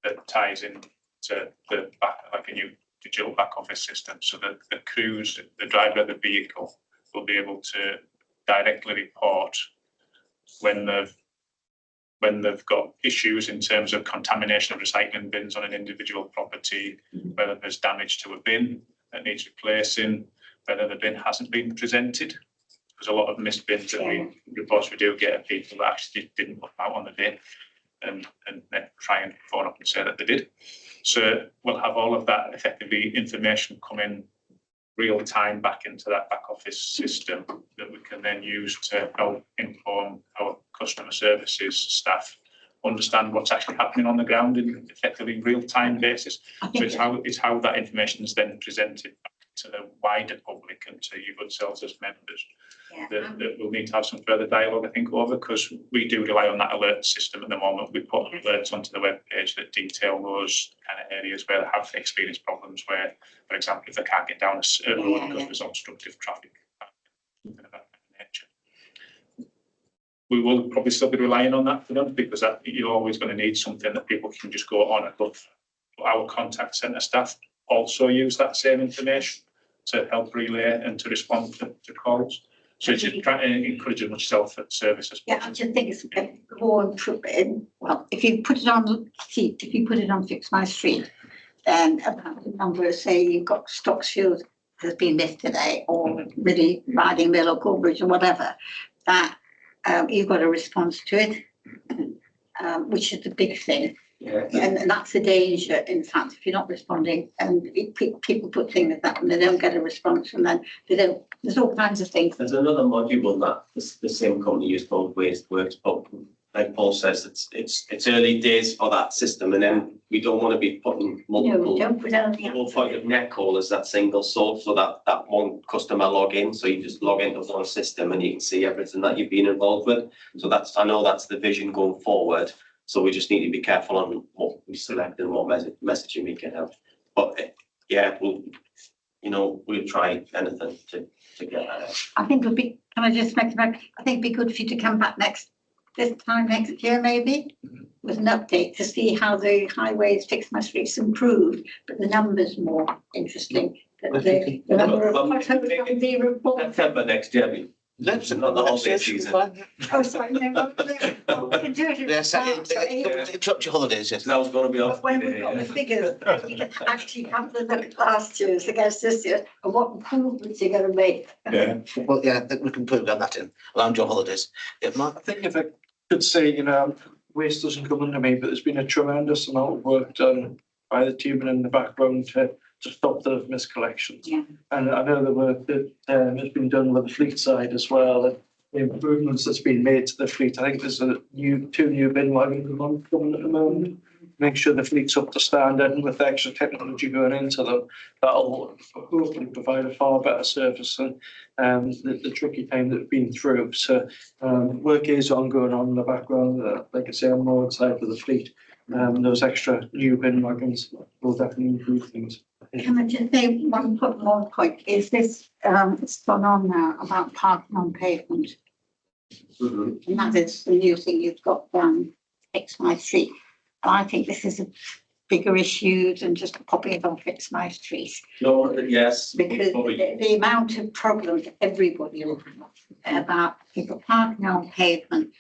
that ties in to the back, like a new digital back office system, so that the crews, the driver of the vehicle, will be able to directly report when they've got issues in terms of contamination of recycling bins on an individual property, whether there's damage to a bin that needs replacing, whether the bin hasn't been presented. Because a lot of missed bins that reports we do get are people that actually didn't put out on the bin and then try and phone up and say that they did. So we'll have all of that effectively information coming real time back into that back office system that we can then use to help inform our customer services staff understand what's actually happening on the ground in effectively real time basis. So it's how that information is then presented to the wider public and to you good selves as members. That we'll need to have some further dialogue, I think, over, because we do rely on that alert system at the moment. We put alerts onto the web page that detail those kind of areas where they have experienced problems, where, for example, if they can't get down a road because there's obstructive traffic, something of that nature. We will probably still be relying on that for them, because that you're always going to need something that people can just go on and look. But our contact centre staff also use that same information to help relay and to respond to calls. So it's just trying to encourage as much self-service as possible. Yeah, I just think it's more, well, if you put it on Fix My Street, then about the number, say you've got Stocksfield has been missed today, or really Riding Mill or Corbridge or whatever, that you've got a response to it, which is the big thing. Yeah. And that's the danger, in fact, if you're not responding and people put things like that and they don't get a response, and then they don't, there's all kinds of things. There's another module that the same company used called Waste Works, but like Paul says, it's early days for that system, and then we don't want to be putting multiple point of net call as that single source, so that one customer log in, so you just log into one system and you can see everything that you've been involved with. So I know that's the vision going forward. So we just need to be careful on what we select and what messaging we can have. But yeah, we'll try anything to get that out. I think it'll be, can I just make I think it'd be good for you to come back this time next year maybe, with an update to see how the highways Fix My Streets improved, but the numbers more interesting. The number of potholes that be reported. September next year. Not the holiday season. Oh, sorry, no, we can do it. Yes, interrupt your holidays, yes. That was going to be off. When we've got the figures, you can actually have the look at last year's against this year and what improvements you're going to make. Yeah. Well, yeah, we can put that in around your holidays. Yeah, Mark? I think if I could say, waste doesn't come under me, but there's been a tremendous amount of work done by the team in the background to stop those miscollections. Yeah. And I know the work that has been done with the fleet side as well, and the improvements that's been made to the fleet. I think there's two new bin wagons a month coming at the moment. Make sure the fleet's up to standard, and with the extra technology going into them, that'll hopefully provide a far better service than the tricky time that we've been through. So work is ongoing on in the background. Like I say, I'm more excited for the fleet. Those extra new bin wagons will definitely improve things. Can I just say one more point? Is this, it's gone on now about parking on pavement. And that is the new thing you've got Fix My Street. And I think this is a bigger issue than just popping it on Fix My Street. No, yes. Because the amount of problems everybody will have about people parking on pavement.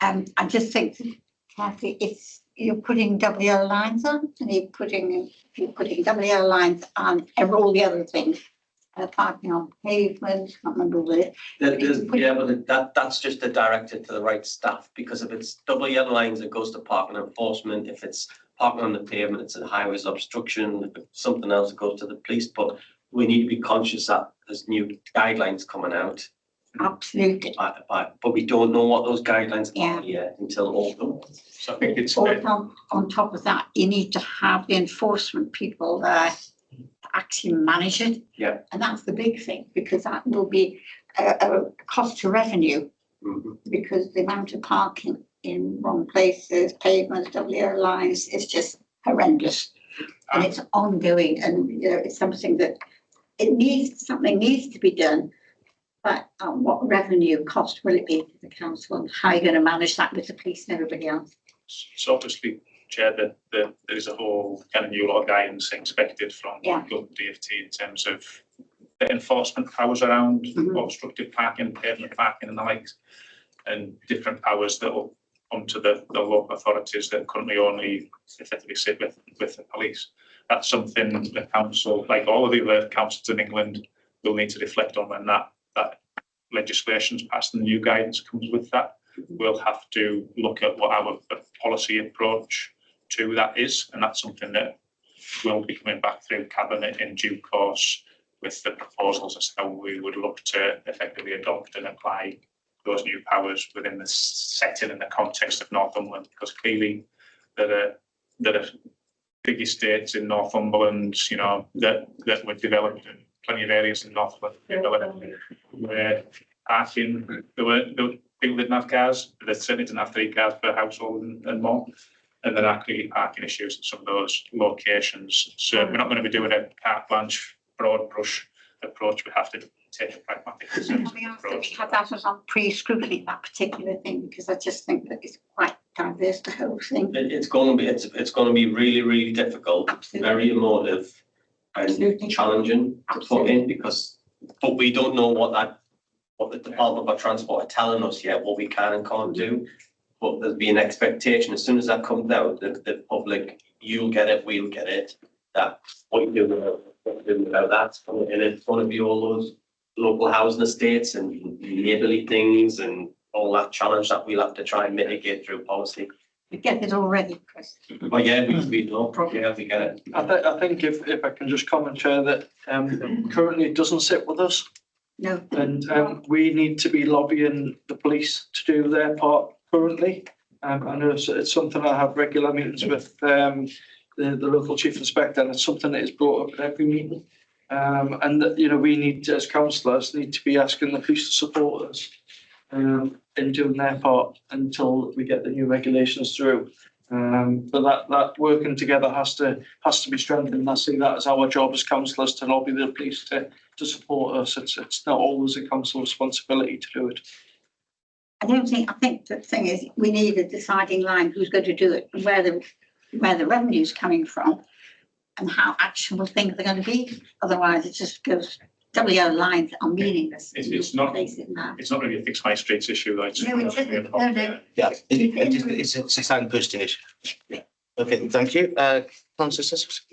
I just think, Kathy, you're putting WL lines on, and you're putting WL lines on all the other things. Parking on pavement, I can't remember what it. Yeah, but that's just directed to the right staff, because if it's double yellow lines, it goes to parking enforcement. If it's parking on the pavement, it's a highways obstruction. If it's something else, it goes to the police. But we need to be conscious that there's new guidelines coming out. Absolutely. But we don't know what those guidelines are yet until autumn. So I think it's on top of that, you need to have the enforcement people there actually manage it. Yeah. And that's the big thing, because that will be a cost to revenue, because the amount of parking in wrong places, pavements, WL lines, is just horrendous. And it's ongoing, and it's something that something needs to be done. But what revenue cost will it be to the council, and how are you going to manage that with the police and everybody else? So obviously, Chair, that there is a whole kind of new law guidance expected from DFT in terms of the enforcement powers around obstructive parking, pavement parking and the likes, and different powers that will come to the local authorities that currently only effectively sit with the police. That's something the council, like all of the other councils in England, will need to reflect on when that legislation's passed and the new guidance comes with that. We'll have to look at what our policy approach to that is, and that's something that will be coming back through Cabinet in due course with the proposals as to how we would look to effectively adopt and apply those new powers within the setting and the context of Northumberland, because clearly there are big estates in Northumberland, that were developed, in plenty of areas in Northumberland developed where parking, there were people didn't have cars, but they certainly didn't have 3 cars per household and more. And there are clearly parking issues in some of those locations. So we're not going to be doing a carte blanche, broad brush approach. We have to take a pragmatic approach. Have that as on pre-scrutiny, that particular thing, because I just think that it's quite diverse, the whole thing. It's going to be really, really difficult, very emotive, and challenging to put in, but we don't know what the Department of Transport are telling us yet, what we can and can't do. But there'll be an expectation as soon as that comes out, the public, you'll get it, we'll get it, that what you do about that. And it's going to be all those local housing estates and neighbourly things and all that challenge that we'll have to try and mitigate through policy. We get it already, Chris. But yeah, we know, probably have to get it. I think if I can just comment, Chair, that currently it doesn't sit with us. No. And we need to be lobbying the police to do their part currently. I know it's something I have regular meetings with the local chief inspector, and it's something that is brought up at every meeting. And that, we need, as councillors, need to be asking the police to support us in doing their part until we get the new regulations through. But that working together has to be strengthened. I see that as our job as councillors, to lobby the police to support us. It's not always a council responsibility to do it. I think the thing is, we need a deciding line who's going to do it, and where the revenue's coming from, and how actionable things are going to be. Otherwise, it just goes. WL lines are meaningless. It's not really a Fix My Streets issue, though. No. Yeah, it's a signposting issue. Yeah. Okay, thank you. Councillor Sussex.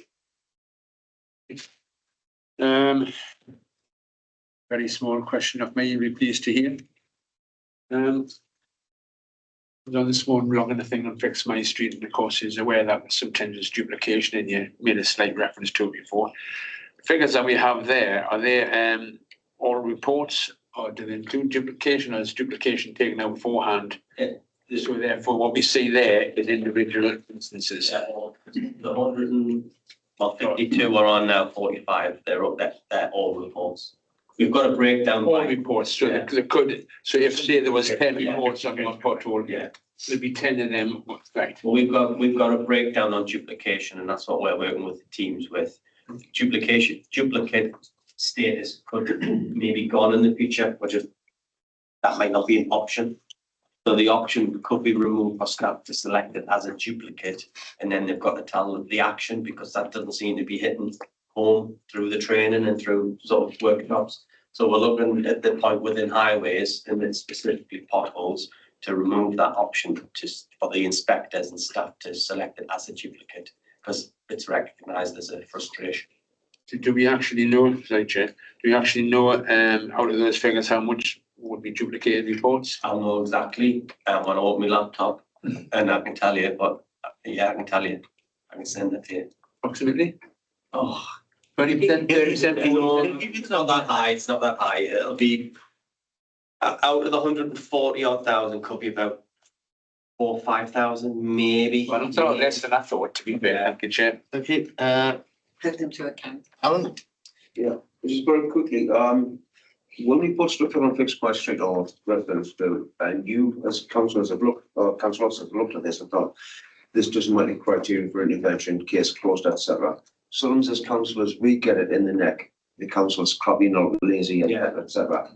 Very small question of me, you'll be pleased to hear. was on this morning logging the thing on Fix My Street, and of course is aware that sometimes there's duplication, and you made a slight reference to it before. The figures that we have there, are they all reports, or do they include duplication, or is duplication taken out beforehand? So therefore what we see there is individual instances. The 52 are on now, 45, they're up there, they're all reports. We've got a breakdown. All reports, so they could, so if say there was 10 reports on one pothole, there'd be 10 of them, right? Well, we've got a breakdown on duplication, and that's what we're working with the teams with. Duplicate status could maybe gone in the future, but just that might not be an option. So the option could be removed for staff to select it as a duplicate, and then they've got to tell the action, because that doesn't seem to be hitting home through the training and through sort of workshops. So we're looking at the point within highways, and then specifically potholes, to remove that option for the inspectors and staff to select it as a duplicate, because it's recognised as a frustration. Do we actually know, sorry, Chair, do we actually know out of those figures how much would be duplicated reports? I'll know exactly when I open my laptop, and I can tell you, but yeah, I can tell you. I can send it to you. Approximately? Oh, 20%, 30%? It's not that high, it's not that high. It'll be out of the 140 odd thousand, could be about 4,000 or 5,000, maybe. Well, it's not less than I thought, to be fair. Thank you, Chair. Thank you. Take them to account. Alan? Yeah, just very quickly, when we put stuff on Fix My Street, or residents do, and you as councillors have looked, or councillors have looked at this and thought, this doesn't meet the criteria for intervention, case closed, etc. Sometimes as councillors, we get it in the neck. The councillors crabby, not lazy, etc.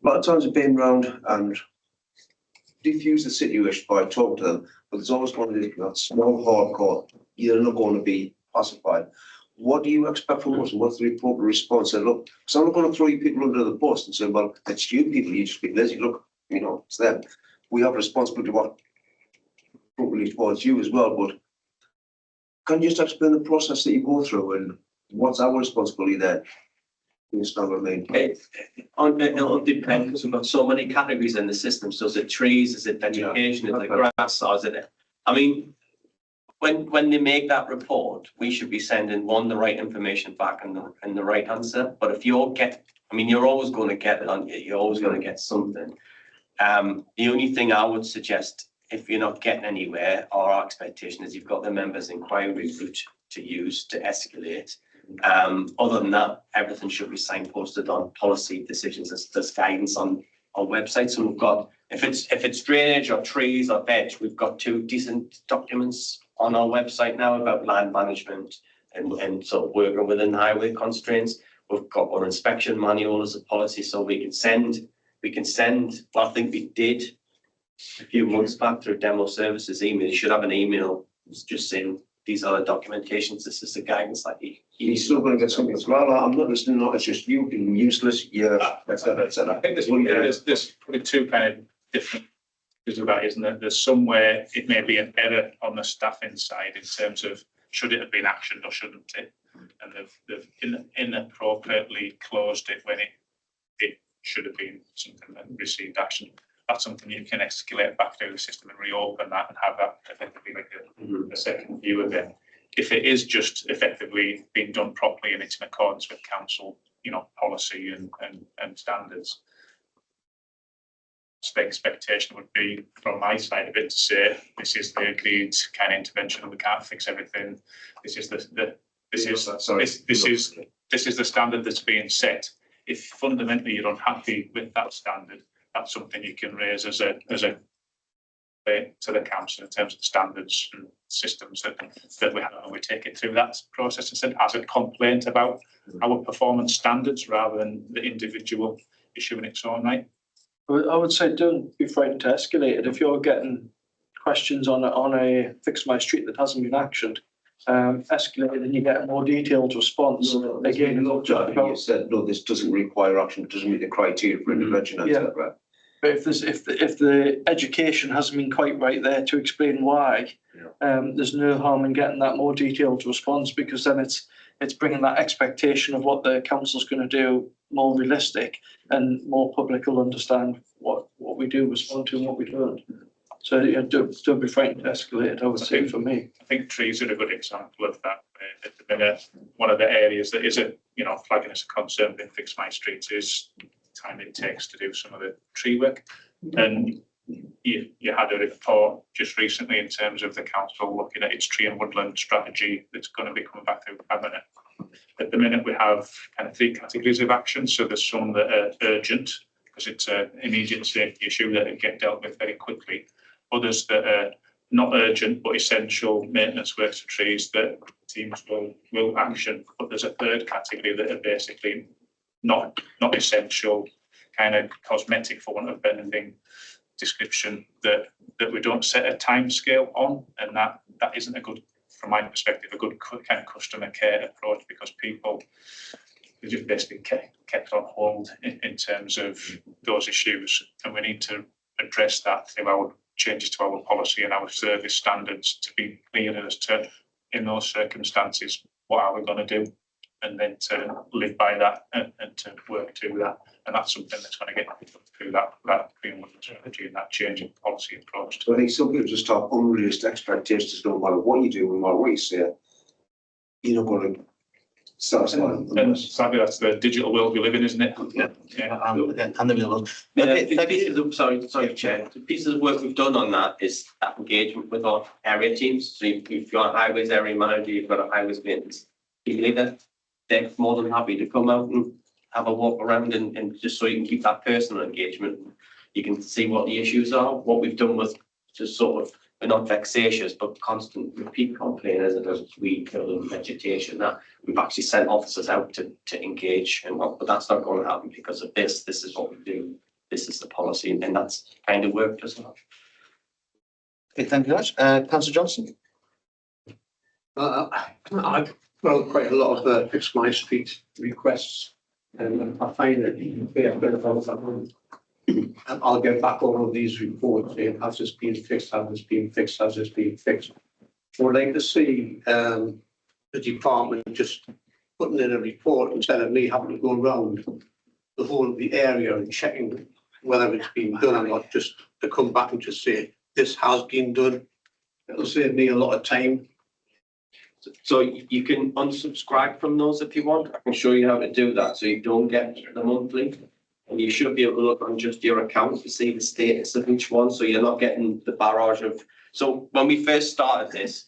A lot of times I've been round and diffuse the situation by talking to them, but there's always going to be that small hardcore. You're not going to be pacified. What do you expect from us? What's the appropriate response? Say, look, so I'm not going to throw you people under the bus and say, well, it's you people, you just be lazy. Look, you know, it's them. We have a responsibility what appropriately towards you as well. But can you just explain the process that you go through and what's our responsibility there? You understand what I mean? It'll depend, because we've got so many categories in the system. So is it trees? Is it vegetation? Is it grass? Or is it? I mean, when they make that report, we should be sending the right information back and the right answer. But if you're always going to get it, aren't you? You're always going to get something. The only thing I would suggest, if you're not getting anywhere, our expectation is you've got the members' inquiry route to use to escalate. Other than that, everything should be signposted on policy decisions. There's guidance on our website. So we've got, if it's drainage or trees or veg, we've got 2 decent documents on our website now about land management and sort of working within highway constraints. We've got our inspection manual as a policy, so we can send, well, I think we did a few months back through demo services email. You should have an email just saying, these are the documentations, this is the guidance that He's still going to get something as well. I'm not listening, not it's just you being useless, etc. etc. I think there's probably 2 kind of different views of that, isn't there? There's somewhere it may be an error on the staffing side in terms of should it have been actioned or shouldn't it? And they've inappropriately closed it when it should have been something that received action. That's something you can escalate back through the system and reopen that and have that effectively like a second view of it. If it is just effectively being done properly and it's in accordance with council, policy and standards, so the expectation would be from my side of it to say this is the agreed kind of intervention and we can't fix everything. This is the standard that's being set. If fundamentally you're unhappy with that standard, that's something you can raise as a to the council in terms of the standards and systems that we have, and we take it through that process instead as a complaint about our performance standards rather than the individual issue in its own right. I would say don't be frightened to escalate it. If you're getting questions on a Fix My Street that hasn't been actioned, escalate it and you get a more detailed response. Again, you said, no, this doesn't require action, it doesn't meet the criteria for intervention, etc. But if the education hasn't been quite right there to explain why, there's no harm in getting that more detailed response, because then it's bringing that expectation of what the council's going to do more realistic, and more public will understand what we do respond to and what we don't. So yeah, don't be frightened to escalate, I would say for me. I think trees are a good example of that. At the minute, one of the areas that is flagging as a concern within Fix My Streets is the time it takes to do some of the tree work. And you had a report just recently in terms of the council looking at its tree and woodland strategy that's going to be coming back through cabinet. At the minute, we have kind of 3 categories of action. So there's some that are urgent because it's an immediate safety issue that get dealt with very quickly. Others that are not urgent but essential maintenance works for trees that teams will action. But there's a third category that are basically not essential, kind of cosmetic, for want of a better thing, description that we don't set a time scale on, and that isn't a good, from my perspective, a good kind of customer care approach, because people are just basically kept on hold in terms of those issues, and we need to address that through our changes to our policy and our service standards to be clear as to, in those circumstances, what are we going to do, and then to live by that and to work to that. And that's something that's going to get through that green woodland strategy and that change in policy approach. So I think some people just have unrealistic expectations. No matter what you do, no matter what you say, you're not going to satisfy them. And sadly, that's the digital world we live in, isn't it? Yeah, and the real world. Sorry, Chair. The pieces of work we've done on that is that engagement with our area teams. So if you're a highways area manager, you've got a highways maintenance team leader, they're more than happy to come out and have a walk around and just so you can keep that personal engagement. You can see what the issues are. What we've done was just sort of, we're not vexatious, but constant repeat complainers that there's weed kill and vegetation, that we've actually sent officers out to engage, but that's not going to happen because of this. This is what we do. This is the policy, and that's kind of worked as well. Okay, thank you very much. Councillor Johnson. I've got quite a lot of Fix My Street requests, and I find that I'll get back all of these reports saying, has this been fixed, has this been fixed, has this been fixed. I would like to see the department just putting in a report instead of me having to go around the whole of the area and checking whether it's been done or not, just to come back and just say, this has been done. It'll save me a lot of time. So you can unsubscribe from those if you want. I can show you how to do that so you don't get the monthly. And you should be able to look on just your account to see the status of each one, so you're not getting the barrage of. So when we first started this,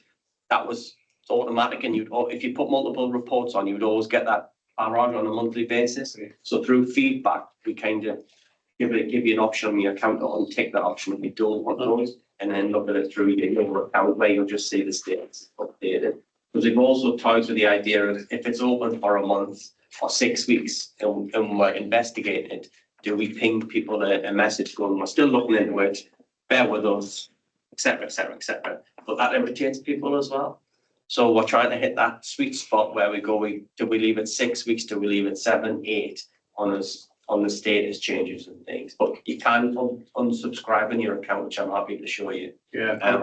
that was automatic, and if you put multiple reports on, you'd always get that barrage on a monthly basis. So through feedback, we kind of give you an option on your account to untick that option if you don't want those, and then look at it through your account where you'll just see the status updated. Because we've also toyed with the idea of if it's open for a month or 6 weeks and we're investigating, do we ping people a message going, we're still looking into it, bear with us, etc., etc., etc. But that irritates people as well. So we're trying to hit that sweet spot where we go, do we leave it 6 weeks, do we leave it 7, 8 on the status changes and things. But you can unsubscribe in your account, which I'm happy to show you. Yeah, I'm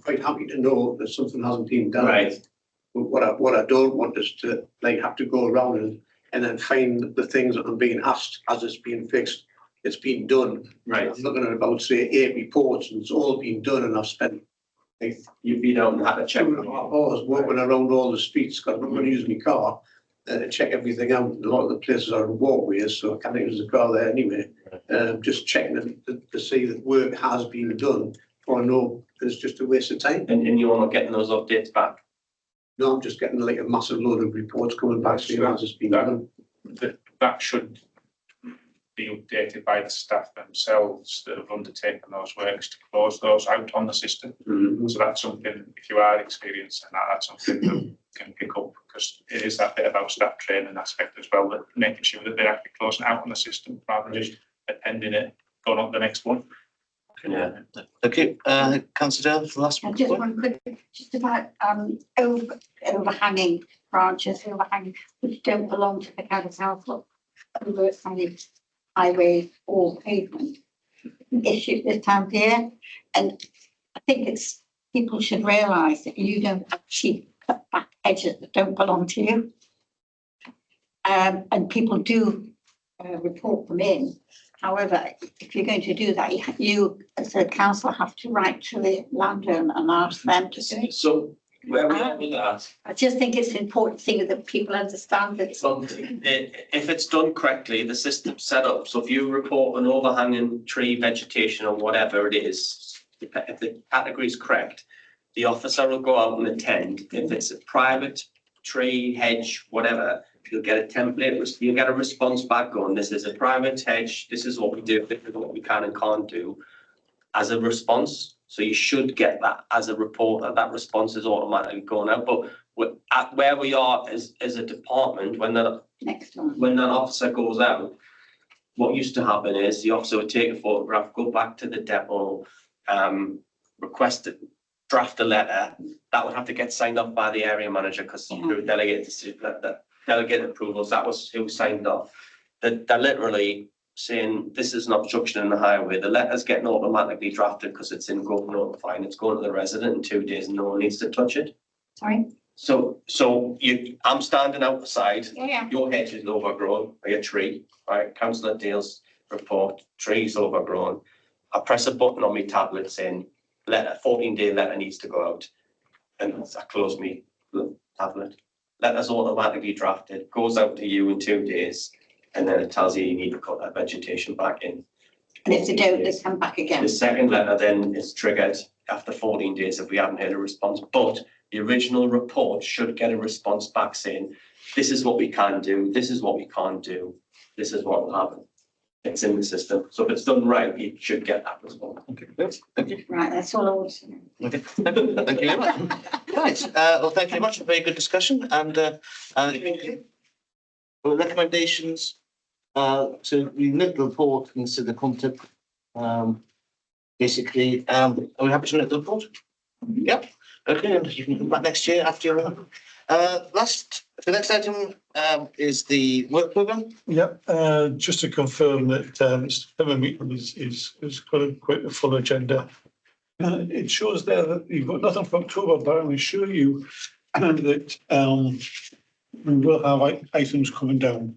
quite happy to know that something hasn't been done. Right. What I don't want is to have to go around and then find the things that I'm being asked as it's being fixed. It's been done. Right. I'm looking at about say 8 reports and it's all been done, and I've spent you've been out and had to check 2.5 hours walking around all the streets because I'm not going to use my car to check everything out. A lot of the places are walkways, so I can't use the car there anyway. Just checking to see that work has been done, or no, it's just a waste of time. And you're not getting those updates back? No, I'm just getting like a massive load of reports coming back saying as it's been done. That should be updated by the staff themselves that have undertaken those works to close those out on the system. So that's something, if you are experiencing that, that's something that can pick up, because it is that bit about staff training aspect as well, that making sure that they're actually closing out on the system rather than just attending it, going on to the next one. Yeah. Okay, Councillor Dale for the last one. Just one quick, just about overhanging branches, which don't belong to the council, over any highway or pavement issue this time of year. And I think people should realise that you don't actually cut back edges that don't belong to you. And people do report them in. However, if you're going to do that, you as a council have to write to the landowner and ask them to do it. So where we are with that, I just think it's an important thing that people understand that. if it's done correctly, the system's set up. So if you report an overhanging tree, vegetation, or whatever it is, if the category is correct, the officer will go out and attend. If it's a private tree, hedge, whatever, you'll get a template, you'll get a response back going, this is a private hedge, this is what we do, this is what we can and can't do, as a response. So you should get that as a report, that response is automatically going out. But at where we are as a department, when that officer goes out, what used to happen is the officer would take a photograph, go back to the depot, request it, draft a letter, that would have to get signed off by the area manager because through delegate approvals, that was who signed off. They're literally saying this is an obstruction in the highway. The letter's getting automatically drafted because it's in Go Notify and it's going to the resident in 2 days and no one needs to touch it. Sorry? So I'm standing outside, Yeah. your hedge is overgrown by a tree, right? Councillor Dale's report, tree's overgrown. I press a button on my tablet saying letter, 14-day letter needs to go out. And I close my tablet. Letter's automatically drafted, goes out to you in 2 days, and then it tells you you need to cut that vegetation back in. And if they don't, they come back again. The second letter then is triggered after 14 days if we haven't had a response. But the original report should get a response back saying, this is what we can do, this is what we can't do, this is what will happen. It's in the system. So if it's done right, you should get that response. Okay, thank you. Right, that's all I want to know. Okay, thank you very much. Right, well, thank you very much. A very good discussion and recommendations to remit the report and consider the content. Basically, are we happy to remit the report? Yep. Okay, and you can come back next year after your the next item is the work programme. Yep, just to confirm that the meeting is quite a full agenda. It shows there that you've got nothing for October, but I will assure you that we will have items coming down.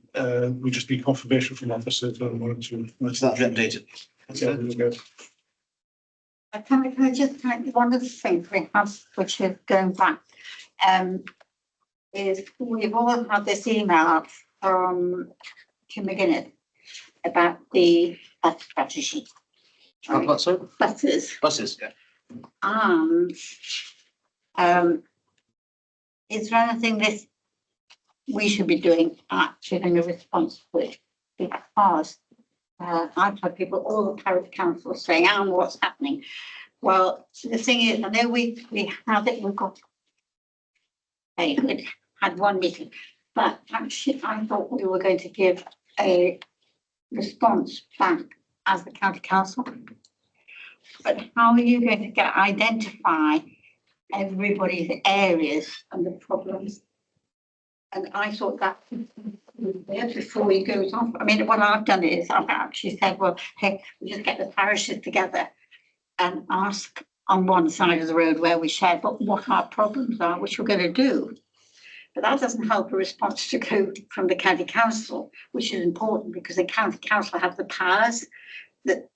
We just need confirmation from officers that one or two. So that'll be updated. Yeah, we'll go. Can I just one of the things we have, which is going back, is we've all had this email from Kim McGuinness about the bus strategy. What, sorry? Buses. Buses, yeah. And is there anything this we should be doing actually in response to it? Because I've had people, all the parish councils saying, what's happening? Well, the thing is, I know we had it, we've got, we had one meeting, but actually I thought we were going to give a response back as the county council. But how are you going to identify everybody's areas and the problems? And I thought that before he goes off. I mean, what I've done is I've actually said, well, hey, we just get the parishes together and ask on one side of the road where we share, but what our problems are, which we're going to do. But that doesn't help a response to go from the county council, which is important because the county council have the powers that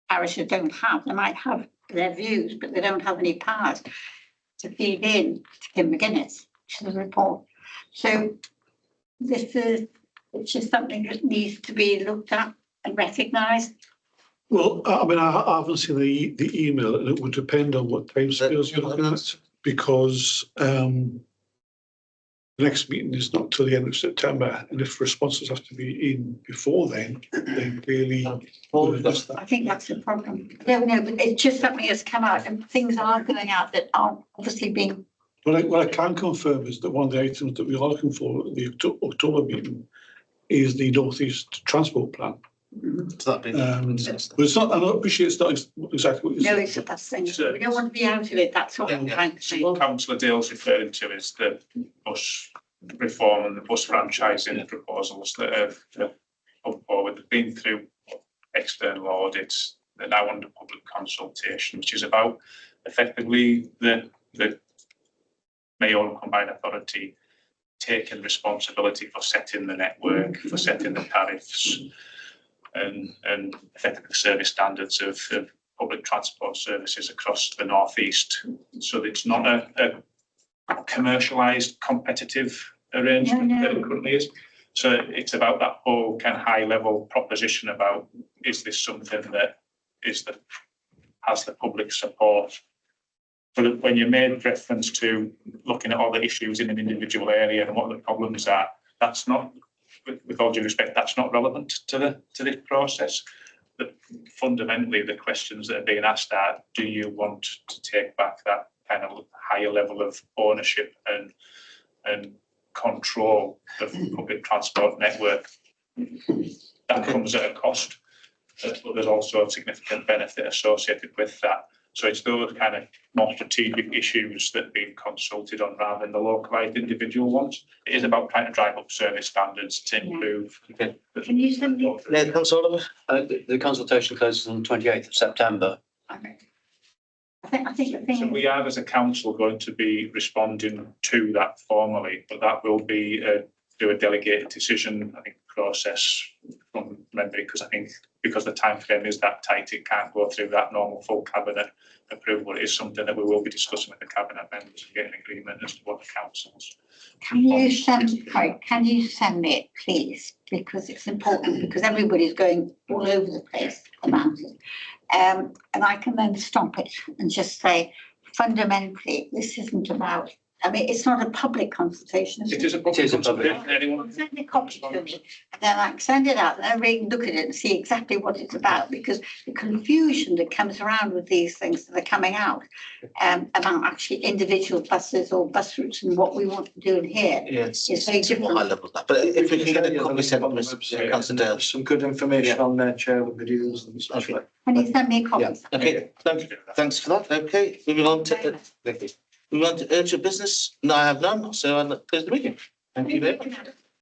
parishes don't have. They might have their views, but they don't have any powers to feed in to Kim McGuinness, which is a report. So this is, it's just something that needs to be looked at and recognised. Well, I mean, I haven't seen the email, and it would depend on what timescales you're looking at, because the next meeting is not till the end of September, and if responses have to be in before then clearly we'll address that. I think that's the problem. No, but it's just something that's come out, and things are going out that aren't obviously being. What I can confirm is that one of the items that we are looking for at the October meeting is the North East Transport Plan. So that'd be but it's not, I appreciate it's not exactly what you said. No, it's a best thing. We don't want to be out of it. That's what I'm trying to say. What Councillor Dale's referring to is the bus reform and the bus franchising proposals that have come forward. They've been through external audits. They're now under public consultation, which is about effectively the Mayoral Combined Authority taken responsibility for setting the network, for setting the tariffs, and effectively the service standards of public transport services across the northeast. So it's not a commercialised competitive arrangement that it currently is. So it's about that whole kind of high level proposition about, is this something that has the public support? But when you made reference to looking at all the issues in an individual area and what the problems are, that's not, with all due respect, that's not relevant to this process. But fundamentally, the questions that are being asked are: do you want to take back that kind of higher level of ownership and control of the public transport network? That comes at a cost, but there's also a significant benefit associated with that. So it's those kind of more strategic issues that are being consulted on rather than the localised individual ones. It is about trying to drive up service standards to improve. Can you send me? Yeah, Councillor Oliver. The consultation closes on the 28th of September. I think the thing. So we are, as a council, going to be responding to that formally, but that will be through a delegated decision, I think, process from memory, because I think because the time frame is that tight, it can't go through that normal full cabinet approval. It is something that we will be discussing with the cabinet members and getting agreement as to what the council's. Can you send me it, please? Because it's important, because everybody's going all over the place about it. And I can then stop it and just say, fundamentally, this isn't about, I mean, it's not a public consultation. It is a public consultation. Anyone send a copy to me, and then I can send it out, and everybody can look at it and see exactly what it's about, because the confusion that comes around with these things that are coming out about actually individual buses or bus routes and what we want to do in here. Yes, it's very different. high level that. But if we can get a copy sent to us, Councillor Dale. There's some good information on there, Chair, with videos and stuff like that. Can you send me a copy? Okay, thanks for that. Okay, moving on to moving on to urgent business. No, I have none, so I'll close the meeting. Thank you very much.